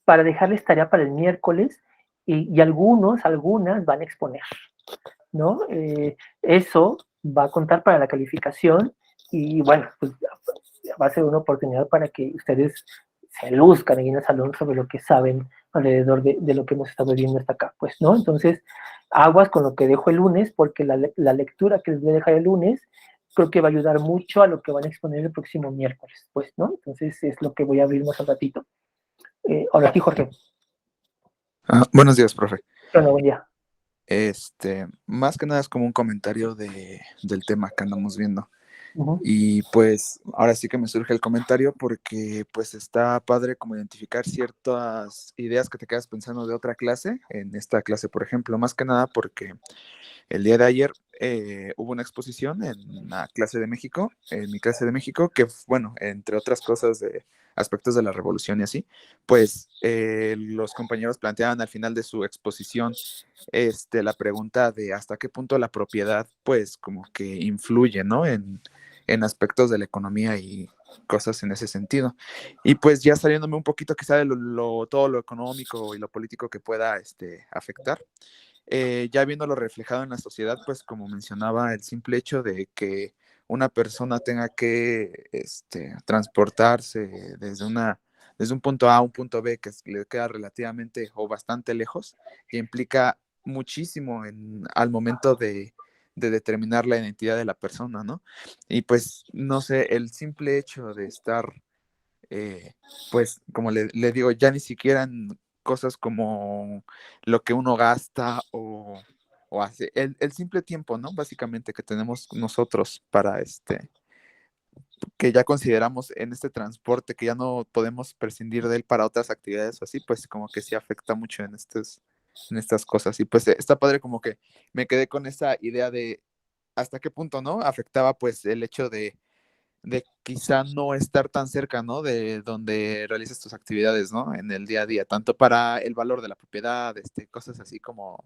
para dejarles tarea para el miércoles y algunas van a exponer, ¿no? Eso va a contar para la calificación y bueno, pues va a ser una oportunidad para que ustedes se luzcan ahí en el salón sobre lo que saben alrededor de lo que hemos estado viendo hasta acá, pues, ¿no? Entonces, aguas con lo que dejo el lunes, porque la lectura que les voy a dejar el lunes creo que va a ayudar mucho a lo que van a exponer el próximo miércoles, pues, ¿no? Entonces, es lo que voy a abrir más al ratito. Ahora sí, Jorge.
Buenos días, profe.
Bueno, buen día.
Más que nada es como un comentario del tema que andamos viendo.
Uh-huh.
Y pues ahora sí que me surge el comentario porque pues está padre como identificar ciertas ideas que te quedas pensando de otra clase, en esta clase por ejemplo, más que nada porque el día de ayer hubo una exposición en la clase de México, en mi clase de México, que bueno, entre otras cosas de aspectos de la revolución y así, pues los compañeros planteaban al final de su exposición la pregunta de hasta qué punto la propiedad pues como que influye, ¿no? En aspectos de la economía y cosas en ese sentido. Y pues ya saliéndome un poquito quizá de todo lo económico y lo político que pueda afectar, ya viéndolo reflejado en la sociedad, pues como mencionaba, el simple hecho de que una persona tenga que transportarse desde un punto A a un punto B que le queda relativamente o bastante lejos, que implica muchísimo al momento de determinar la identidad de la persona, ¿no? Y pues, no sé, el simple hecho de estar, pues, como le digo, ya ni siquiera en cosas como lo que uno gasta o hace, el simple tiempo, ¿no? Básicamente que tenemos nosotros para que ya consideramos en este transporte, que ya no podemos prescindir de él para otras actividades o así, pues como que sí afecta mucho en estas cosas. Y pues está padre como que me quedé con esa idea de hasta qué punto, ¿no? Afectaba pues el hecho de quizá no estar tan cerca, ¿no? De donde realizas tus actividades, ¿no? En el día a día, tanto para el valor de la propiedad, cosas así como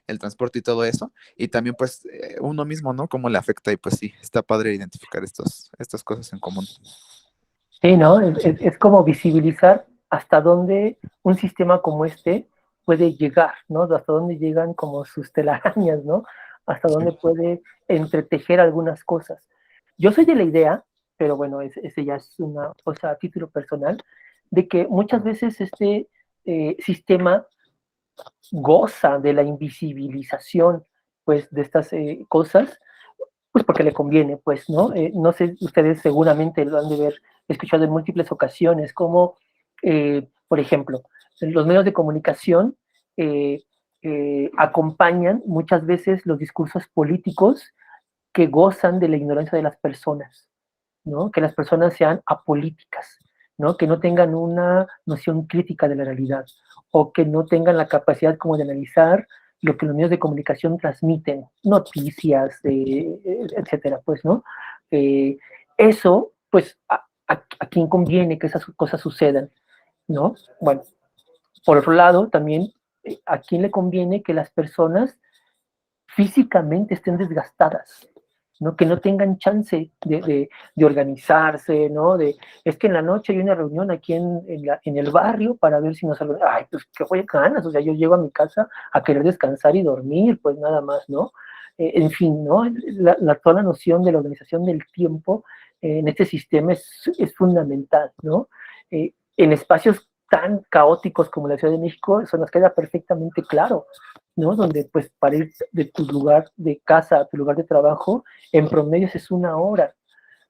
el transporte y todo eso, y también pues uno mismo, ¿no? Cómo le afecta y pues sí, está padre identificar estas cosas en común.
Sí, ¿no? Es como visibilizar hasta dónde un sistema como este puede llegar, ¿no? Hasta dónde llegan como sus telarañas, ¿no? Hasta dónde puede entretejer algunas cosas. Yo soy de la idea, pero bueno, ese ya es una cosa a título personal, de que muchas veces este sistema goza de la invisibilización, pues, de estas cosas, pues porque le conviene, pues, ¿no? No sé, ustedes seguramente lo han de haber escuchado en múltiples ocasiones, como, por ejemplo, los medios de comunicación acompañan muchas veces los discursos políticos que gozan de la ignorancia de las personas, ¿no? Que las personas sean apolíticas, ¿no? Que no tengan una noción crítica de la realidad o que no tengan la capacidad como de analizar lo que los medios de comunicación transmiten, noticias, etcétera, pues, ¿no? Eso, pues, a quién conviene que esas cosas sucedan, ¿no? Bueno, por otro lado, también, ¿a quién le conviene que las personas físicamente estén desgastadas? ¿No? Que no tengan chance de organizarse, ¿no? Es que en la noche hay una reunión aquí en el barrio para ver si nos... Ay, pues qué voy a ganas, o sea, yo llego a mi casa a querer descansar y dormir, pues nada más, ¿no? En fin, ¿no? Toda la noción de la organización del tiempo en este sistema es fundamental, ¿no? En espacios tan caóticos como la Ciudad de México, eso nos queda perfectamente claro, ¿no? Donde pues para ir de tu lugar de casa a tu lugar de trabajo, en promedio es 1 hora,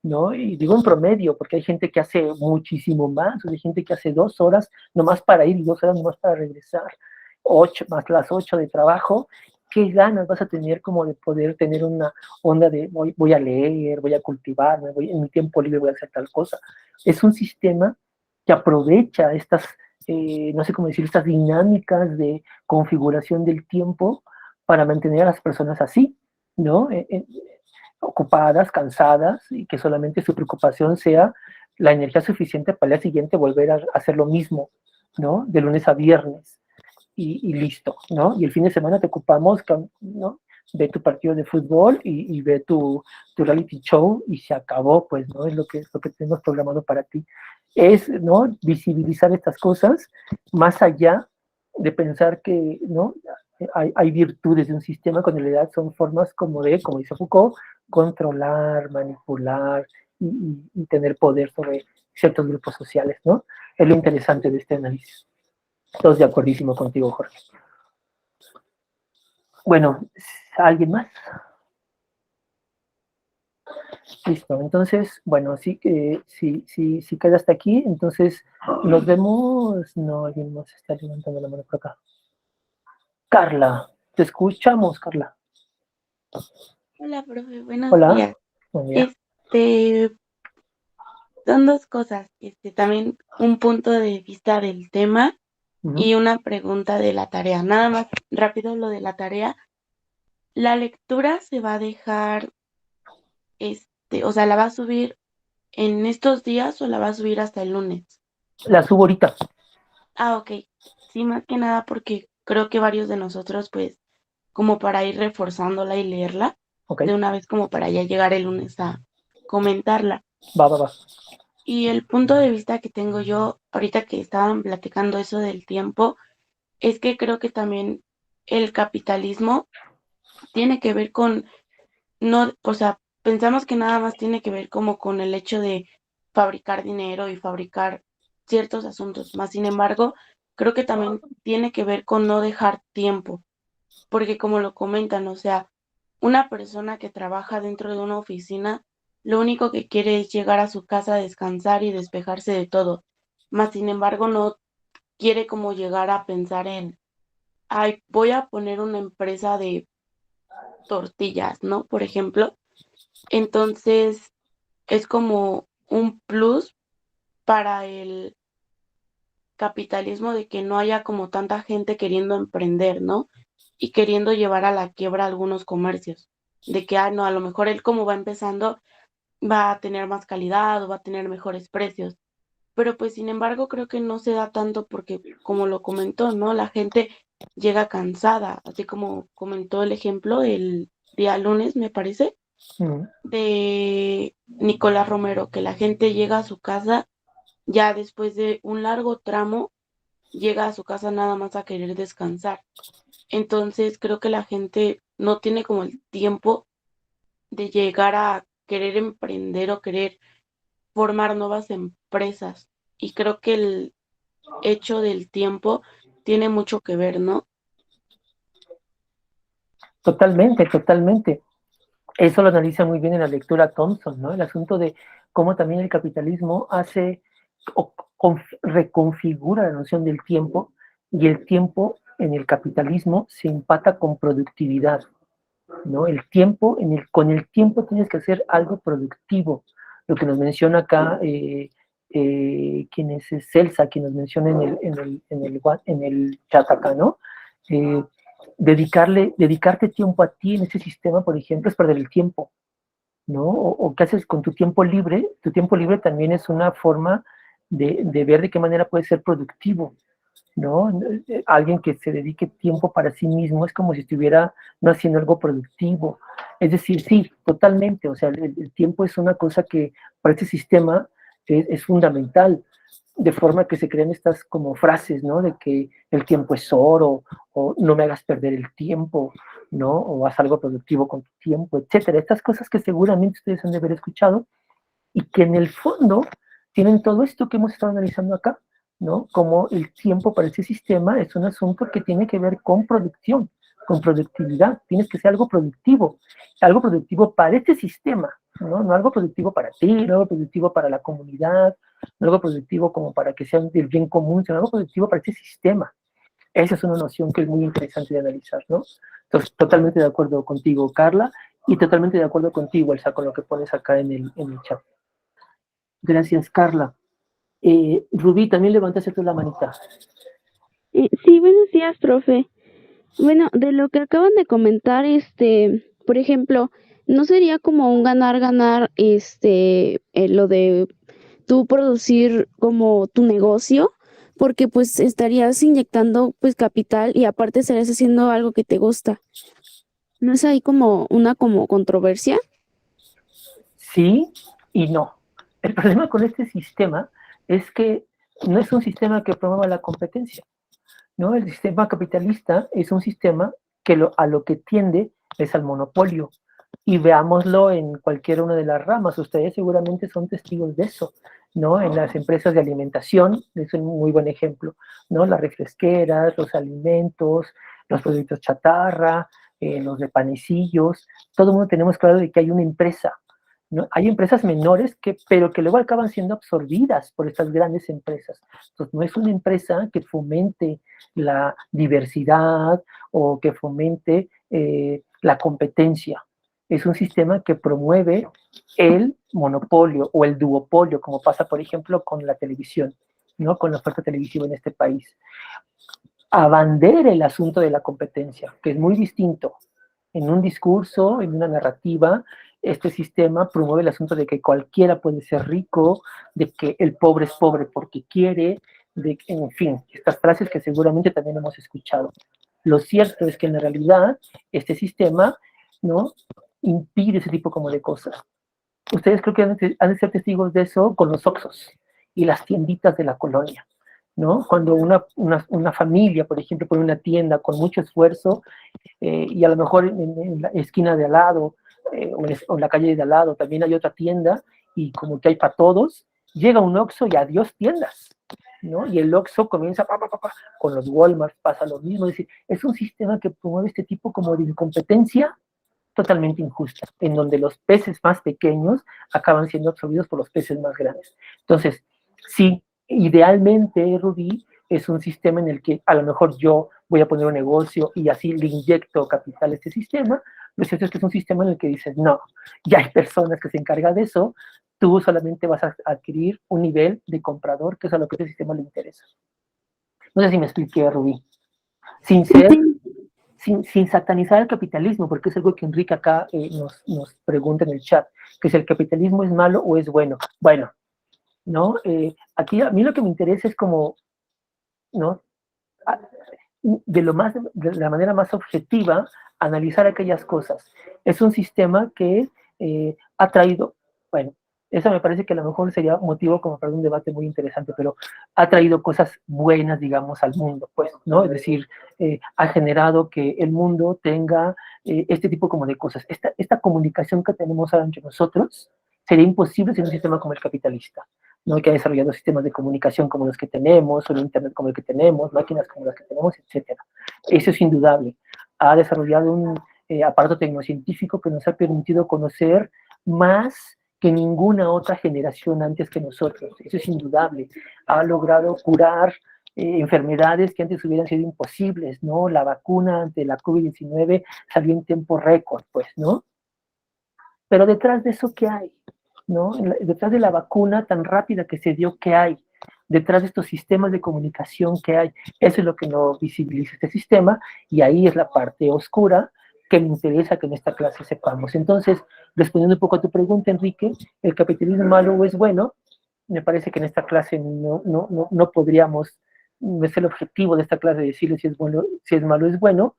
¿no? Y digo en promedio, porque hay gente que hace muchísimo más, hay gente que hace 2 horas nomás para ir y 2 horas nomás para regresar, 8 más las 8 de trabajo. ¿Qué ganas vas a tener como de poder tener una onda de voy a leer, voy a cultivarme, en mi tiempo libre voy a hacer tal cosa? Es un sistema que aprovecha estas, no sé cómo decir, estas dinámicas de configuración del tiempo para mantener a las personas así, ¿no? Ocupadas, cansadas, y que solamente su preocupación sea la energía suficiente para el día siguiente volver a hacer lo mismo, ¿no? De lunes a viernes, y listo, ¿no? Y el fin de semana te ocupamos, ¿no? Ve tu partido de fútbol y ve tu reality show y se acabó, pues, ¿no? Es lo que tenemos programado para ti. Es, ¿no? Visibilizar estas cosas más allá de pensar que, ¿no? Hay virtudes de un sistema, con realidad son formas como como dice Foucault, controlar, manipular y tener poder sobre ciertos grupos sociales, ¿no? Es lo interesante de este análisis. Todos de acuerdísimo contigo, Jorge. Bueno, ¿alguien más? Listo, entonces, bueno, sí que si queda hasta aquí, entonces nos vemos. No, alguien más está levantando la mano por acá. Carla, te escuchamos, Carla.
Hola, profe, buenos
Hola.
días.
Buen día.
Son dos cosas, también un punto de vista del tema y una pregunta de la tarea. Nada más rápido lo de la tarea. La lectura se va a dejar, o sea, ¿la va a subir en estos días o la va a subir hasta el lunes?
La subo ahorita.
Ah, ok. Sí, más que nada porque creo que varios de nosotros, pues, como para ir reforzándola y leerla,
Ok.
de una vez como para ya llegar el lunes a comentarla.
Va.
Y el punto de vista que tengo yo, ahorita que estaban platicando eso del tiempo, es que creo que también el capitalismo tiene que ver con, no, o sea, pensamos que nada más tiene que ver como con el hecho de fabricar dinero y fabricar ciertos asuntos, más sin embargo, creo que también tiene que ver con no dejar tiempo, porque como lo comentan, o sea, una persona que trabaja dentro de una oficina, lo único que quiere es llegar a su casa, descansar y despejarse de todo. Más sin embargo, no quiere como llegar a pensar en, ay, voy a poner una empresa de tortillas, ¿no? Por ejemplo. Entonces, es como un plus para el capitalismo de que no haya como tanta gente queriendo emprender, ¿no? Y queriendo llevar a la quiebra algunos comercios. De que, no, a lo mejor él como va empezando va a tener más calidad o va a tener mejores precios. Pero pues sin embargo creo que no se da tanto porque como lo comentó, ¿no? La gente llega cansada, así como comentó el ejemplo el día lunes, me parece, de Nicolás Romero, que la gente llega a su casa ya después de un largo tramo, llega a su casa nada más a querer descansar. Entonces creo que la gente no tiene como el tiempo de llegar a querer emprender o querer formar nuevas empresas. Y creo que el hecho del tiempo tiene mucho que ver, ¿no?
Totalmente. Eso lo analiza muy bien en la lectura Thompson, ¿no? El asunto de cómo también el capitalismo hace o reconfigura la noción del tiempo, y el tiempo en el capitalismo se empata con productividad, ¿no? El tiempo, con el tiempo tienes que hacer algo productivo. Lo que nos menciona acá quien es Celsa, quien nos menciona en el chat acá, ¿no? Dedicarte tiempo a ti en ese sistema, por ejemplo, es perder el tiempo, ¿no? O qué haces con tu tiempo libre. Tu tiempo libre también es una forma de ver de qué manera puedes ser productivo, ¿no? Alguien que se dedique tiempo para sí mismo es como si estuviera no haciendo algo productivo. Es decir, sí, totalmente, o sea, el tiempo es una cosa que para este sistema es fundamental, de forma que se crean estas como frases, ¿no? De que el tiempo es oro, o no me hagas perder el tiempo, ¿no? O haz algo productivo con tu tiempo, etcétera. Estas cosas que seguramente ustedes han de haber escuchado y que en el fondo tienen todo esto que hemos estado analizando acá, ¿no? Como el tiempo para ese sistema es un asunto que tiene que ver con producción, con productividad. Tienes que ser algo productivo para este sistema, ¿no? No algo productivo para ti, no algo productivo para la comunidad, no algo productivo como para que sea del bien común, sino algo productivo para este sistema. Esa es una noción que es muy interesante de analizar, ¿no? Entonces, totalmente de acuerdo contigo, Carla, y totalmente de acuerdo contigo, Elsa, con lo que pones acá en el chat. Gracias, Carla. Rubí, también levantaste tú la manita.
Sí, buenos días, profe. Bueno, de lo que acaban de comentar, por ejemplo, ¿no sería como un ganar-ganar, lo de tú producir como tu negocio? Porque pues estarías inyectando pues capital y aparte estarías haciendo algo que te gusta. ¿No es ahí como una como controversia?
Sí y no. El problema con este sistema es que no es un sistema que promueva la competencia, ¿no? El sistema capitalista es un sistema que a lo que tiende es al monopolio. Y veámoslo en cualquiera una de las ramas. Ustedes seguramente son testigos de eso, ¿no? En las empresas de alimentación, es un muy buen ejemplo, ¿no? Las refresqueras, los alimentos, los productos chatarra, los de panecillos, todo el mundo tenemos claro de que hay una empresa, ¿no? Hay empresas menores, pero que luego acaban siendo absorbidas por estas grandes empresas. Entonces, no es una empresa que fomente la diversidad o que fomente la competencia. Es un sistema que promueve el monopolio o el duopolio, como pasa, por ejemplo, con la televisión, ¿no? Con la oferta televisiva en este país. Abandera el asunto de la competencia, que es muy distinto. En un discurso, en una narrativa, este sistema promueve el asunto de que cualquiera puede ser rico, de que el pobre es pobre porque quiere, en fin, estas frases que seguramente también hemos escuchado. Lo cierto es que en la realidad este sistema, ¿no?, impide ese tipo como de cosas. Ustedes creo que han de ser testigos de eso con los Oxxos y las tienditas de la colonia, ¿no? Cuando una familia, por ejemplo, pone una tienda con mucho esfuerzo y a lo mejor en la esquina de al lado o en la calle de al lado también hay otra tienda y como que hay para todos, llega un Oxxo y adiós tiendas, ¿no? Y el Oxxo comienza, con los Walmart pasa lo mismo, es decir, es un sistema que promueve este tipo como de incompetencia totalmente injusta, en donde los peces más pequeños acaban siendo absorbidos por los peces más grandes. Entonces, sí, idealmente, Rubí, es un sistema en el que a lo mejor yo voy a poner un negocio y así le inyecto capital a este sistema. Lo cierto es que es un sistema en el que dices, no, ya hay personas que se encargan de eso, tú solamente vas a adquirir un nivel de comprador, que es a lo que este sistema le interesa. No sé si me expliqué, Rubí. Sin ser sin satanizar el capitalismo, porque es algo que Enrique acá nos pregunta en el chat, que si el capitalismo es malo o es bueno. Bueno, ¿no? Aquí a mí lo que me interesa es como, ¿no? De la manera más objetiva, analizar aquellas cosas. Es un sistema que ha traído, bueno, eso me parece que a lo mejor sería motivo como para un debate muy interesante, pero ha traído cosas buenas, digamos, al mundo, pues, ¿no? Es decir, ha generado que el mundo tenga este tipo como de cosas. Esta comunicación que tenemos ahora entre nosotros sería imposible sin un sistema como el capitalista, ¿no? Que ha desarrollado sistemas de comunicación como los que tenemos, o el Internet como el que tenemos, máquinas como las que tenemos, etc. Eso es indudable. Ha desarrollado un aparato tecnocientífico que nos ha permitido conocer más que ninguna otra generación antes que nosotros. Eso es indudable. Ha logrado curar enfermedades que antes hubieran sido imposibles, ¿no? La vacuna ante la COVID-19 salió en tiempo récord, pues, ¿no? Pero detrás de eso, ¿qué hay? ¿no? Detrás de la vacuna tan rápida que se dio, ¿qué hay? Detrás de estos sistemas de comunicación que hay. Eso es lo que no visibiliza este sistema, y ahí es la parte oscura que me interesa que en esta clase sepamos. Entonces, respondiendo un poco a tu pregunta, Enrique, ¿el capitalismo malo o es bueno? Me parece que en esta clase no podríamos, no es el objetivo de esta clase decirles si es bueno, si es malo, es bueno.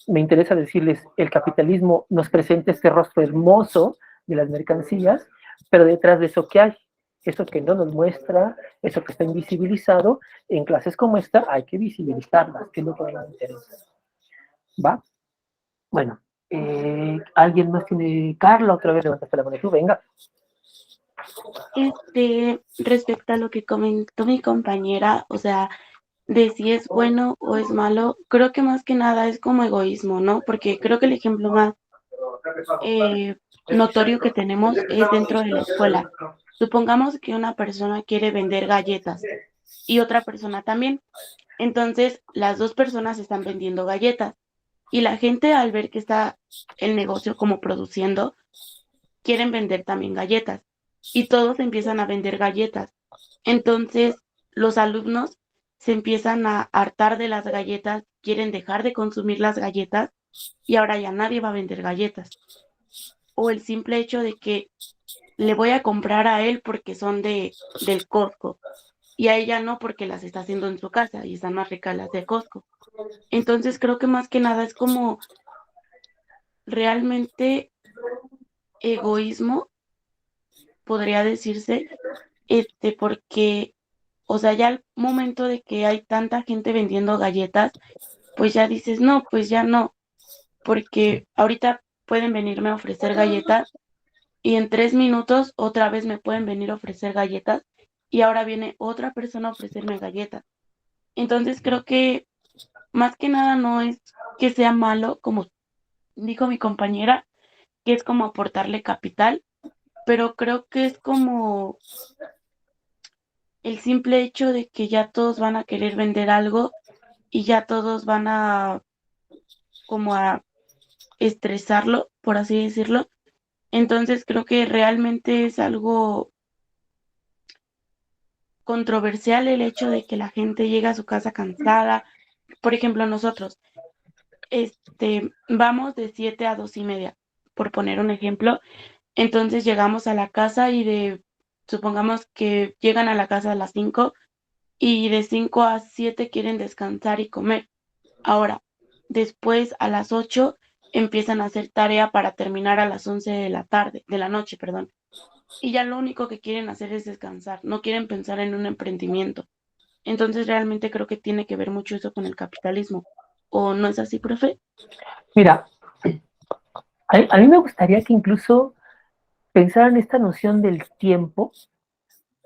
Me interesa decirles, el capitalismo nos presenta este rostro hermoso de las mercancías, pero detrás de eso, ¿qué hay? Eso que no nos muestra, eso que está invisibilizado, en clases como esta hay que visibilizarlas, que es lo que nos interesa. ¿Va? Bueno, ¿alguien más tiene? Carla, otra vez levantaste la mano. Tú, venga.
Respecto a lo que comentó mi compañera, o sea, de si es bueno o es malo, creo que más que nada es como egoísmo, ¿no? Porque creo que el ejemplo más notorio que tenemos es dentro de la escuela. Supongamos que una persona quiere vender galletas y otra persona también. Entonces, las dos personas están vendiendo galletas y la gente, al ver que está el negocio como produciendo, quieren vender también galletas y todos empiezan a vender galletas. Entonces, los alumnos se empiezan a hartar de las galletas, quieren dejar de consumir las galletas y ahora ya nadie va a vender galletas. O el simple hecho de que le voy a comprar a él porque son del Costco y a ella no porque las está haciendo en su casa y están más ricas las de Costco. Entonces creo que más que nada es como realmente egoísmo, podría decirse, porque, o sea, ya al momento de que hay tanta gente vendiendo galletas, pues ya dices, no, pues ya no, porque ahorita pueden venirme a ofrecer galletas y en 3 minutos otra vez me pueden venir a ofrecer galletas y ahora viene otra persona a ofrecerme galletas. Entonces creo que más que nada no es que sea malo, como dijo mi compañera, que es como aportarle capital, pero creo que es como el simple hecho de que ya todos van a querer vender algo y ya todos van a como a estresarlo, por así decirlo. Entonces creo que realmente es algo controversial el hecho de que la gente llega a su casa cansada. Por ejemplo, nosotros vamos de 7 a 2:30, por poner un ejemplo. Entonces llegamos a la casa y supongamos que llegan a la casa a las 5 y de 5 a 7 quieren descansar y comer. Ahora, después a las 8 empiezan a hacer tarea para terminar a las 11 de la noche, perdón. Y ya lo único que quieren hacer es descansar, no quieren pensar en un emprendimiento. Entonces realmente creo que tiene que ver mucho eso con el capitalismo. ¿O no es así, profe?
Mira, a mí me gustaría que incluso pensaran esta noción del tiempo,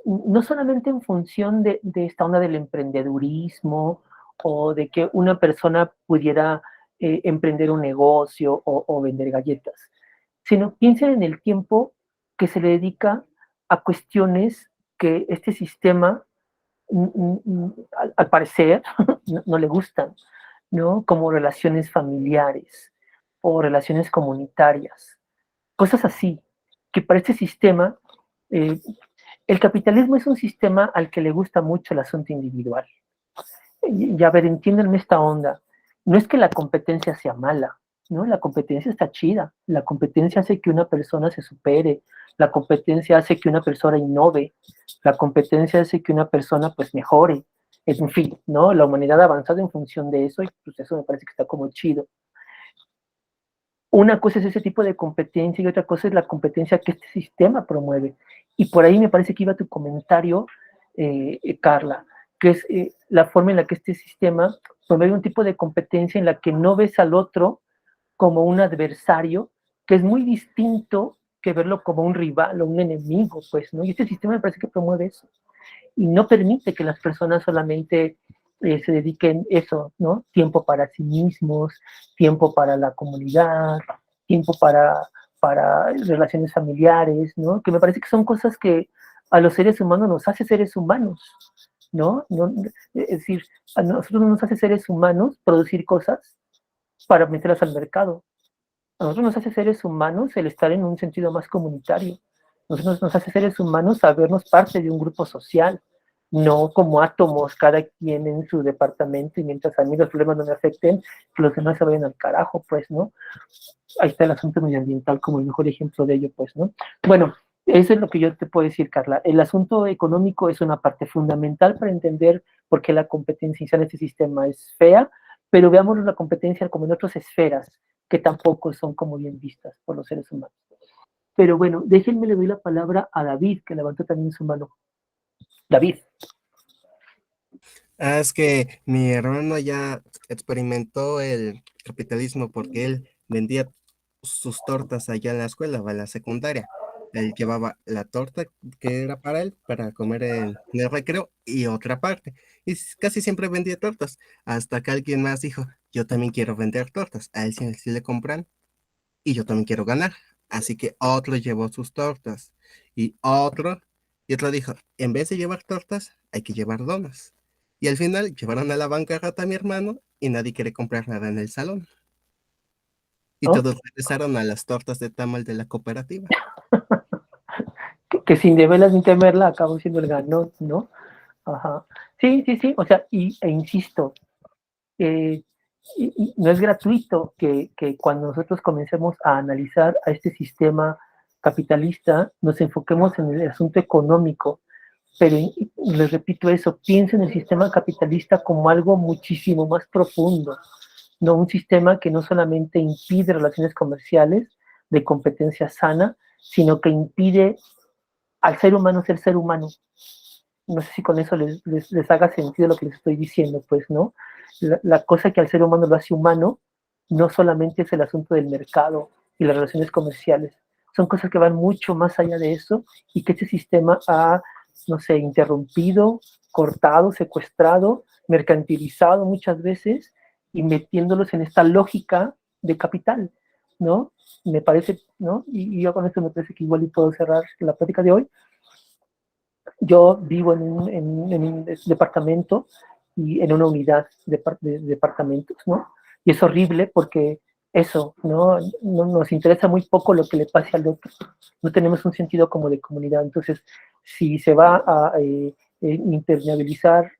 no solamente en función de esta onda del emprendedurismo o de que una persona pudiera emprender un negocio o vender galletas, sino piensen en el tiempo que se le dedica a cuestiones que este sistema, al parecer, no le gustan, ¿no? Como relaciones familiares o relaciones comunitarias, cosas así, que para este sistema, el capitalismo es un sistema al que le gusta mucho el asunto individual. Y a ver, entiéndanme esta onda. No es que la competencia sea mala, ¿no? La competencia está chida. La competencia hace que una persona se supere. La competencia hace que una persona innove. La competencia hace que una persona, pues, mejore. En fin, ¿no? La humanidad ha avanzado en función de eso y pues eso me parece que está como chido. Una cosa es ese tipo de competencia y otra cosa es la competencia que este sistema promueve. Y por ahí me parece que iba tu comentario, Carla, que es la forma en la que este sistema promueve un tipo de competencia en la que no ves al otro como un adversario, que es muy distinto que verlo como un rival o un enemigo, pues, ¿no? Y este sistema me parece que promueve eso. Y no permite que las personas solamente se dediquen eso, ¿no? Tiempo para sí mismos, tiempo para la comunidad, tiempo para relaciones familiares, ¿no? Que me parece que son cosas que a los seres humanos nos hace seres humanos, ¿no? Es decir, a nosotros no nos hace seres humanos producir cosas para meterlas al mercado. A nosotros nos hace seres humanos el estar en un sentido más comunitario. nos hace seres humanos sabernos parte de un grupo social, no como átomos, cada quien en su departamento, y mientras a mí los problemas no me afecten, que los demás se vayan al carajo, pues, ¿no? Ahí está el asunto medioambiental como el mejor ejemplo de ello, pues, ¿no? Bueno, eso es lo que yo te puedo decir, Carla. El asunto económico es una parte fundamental para entender por qué la competencia en este sistema es fea, pero veamos la competencia como en otras esferas, que tampoco son como bien vistas por los seres humanos. Pero bueno, déjenme le doy la palabra a David, que levantó también su mano. David.
Es que mi hermano ya experimentó el capitalismo porque él vendía sus tortas allá en la escuela, en la secundaria. Él llevaba la torta que era para él, para comer en el recreo, y otra parte. Y casi siempre vendía tortas, hasta que alguien más dijo, yo también quiero vender tortas. A él sí le compran, y yo también quiero ganar. Así que otro llevó sus tortas, y otro dijo, en vez de llevar tortas, hay que llevar donas. Y al final llevaron a la bancarrota a mi hermano y nadie quiere comprar nada en el salón. Y
¿No?
todos regresaron a las tortas de tamal de la cooperativa.
Que sin deberlas ni temerla acabó siendo el ganón, ¿no? Ajá. Sí, sí, sí, o sea, insisto, y no es gratuito que cuando nosotros comencemos a analizar a este sistema capitalista, nos enfoquemos en el asunto económico, pero les repito eso, piensen en el sistema capitalista como algo muchísimo más profundo, no un sistema que no solamente impide relaciones comerciales de competencia sana, sino que impide al ser humano ser ser humano. No sé si con eso les haga sentido lo que les estoy diciendo, pues, ¿no? La cosa que al ser humano lo hace humano no solamente es el asunto del mercado y las relaciones comerciales, son cosas que van mucho más allá de eso y que este sistema ha, no sé, interrumpido, cortado, secuestrado, mercantilizado muchas veces y metiéndolos en esta lógica de capital, ¿no? Me parece, ¿no? Y yo con esto me parece que igual y puedo cerrar la plática de hoy. Yo vivo en un departamento y en una unidad de departamentos, ¿no? Y es horrible porque eso, ¿no? Nos interesa muy poco lo que le pase al otro. No tenemos un sentido como de comunidad. Entonces, si se va a impermeabilizar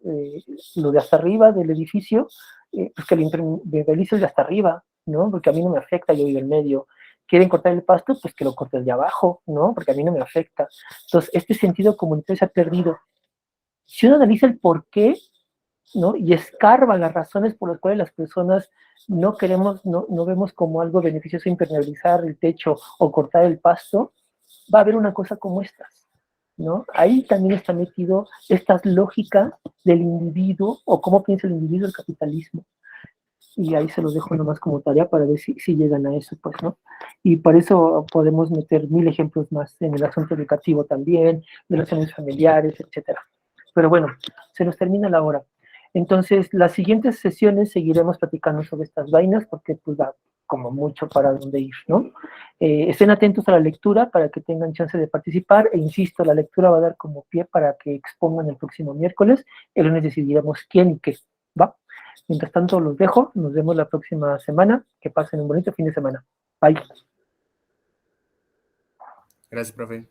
lo de hasta arriba del edificio, pues que lo impermeabilice de hasta arriba, ¿no? Porque a mí no me afecta, yo vivo en medio. ¿Quieren cortar el pasto? Pues que lo cortes de abajo, ¿no? Porque a mí no me afecta. Entonces, este sentido comunitario se ha perdido. Si uno analiza el por qué, ¿no? Y escarba las razones por las cuales las personas no queremos, no vemos como algo beneficioso impermeabilizar el techo o cortar el pasto, va a haber una cosa como estas, ¿no? Ahí también está metido esta lógica del individuo o cómo piensa el individuo el capitalismo. Y ahí se los dejo nomás como tarea para ver si llegan a eso, pues, ¿no? Y por eso podemos meter 1000 ejemplos más en el asunto educativo también, relaciones familiares, etcétera. Pero bueno, se nos termina la hora. Entonces, las siguientes sesiones seguiremos platicando sobre estas vainas porque pues da como mucho para dónde ir, ¿no? Estén atentos a la lectura para que tengan chance de participar e insisto, la lectura va a dar como pie para que expongan el próximo miércoles. El lunes decidiremos quién y qué, ¿va? Mientras tanto, los dejo. Nos vemos la próxima semana. Que pasen un bonito fin de semana. Bye.
Gracias, profe.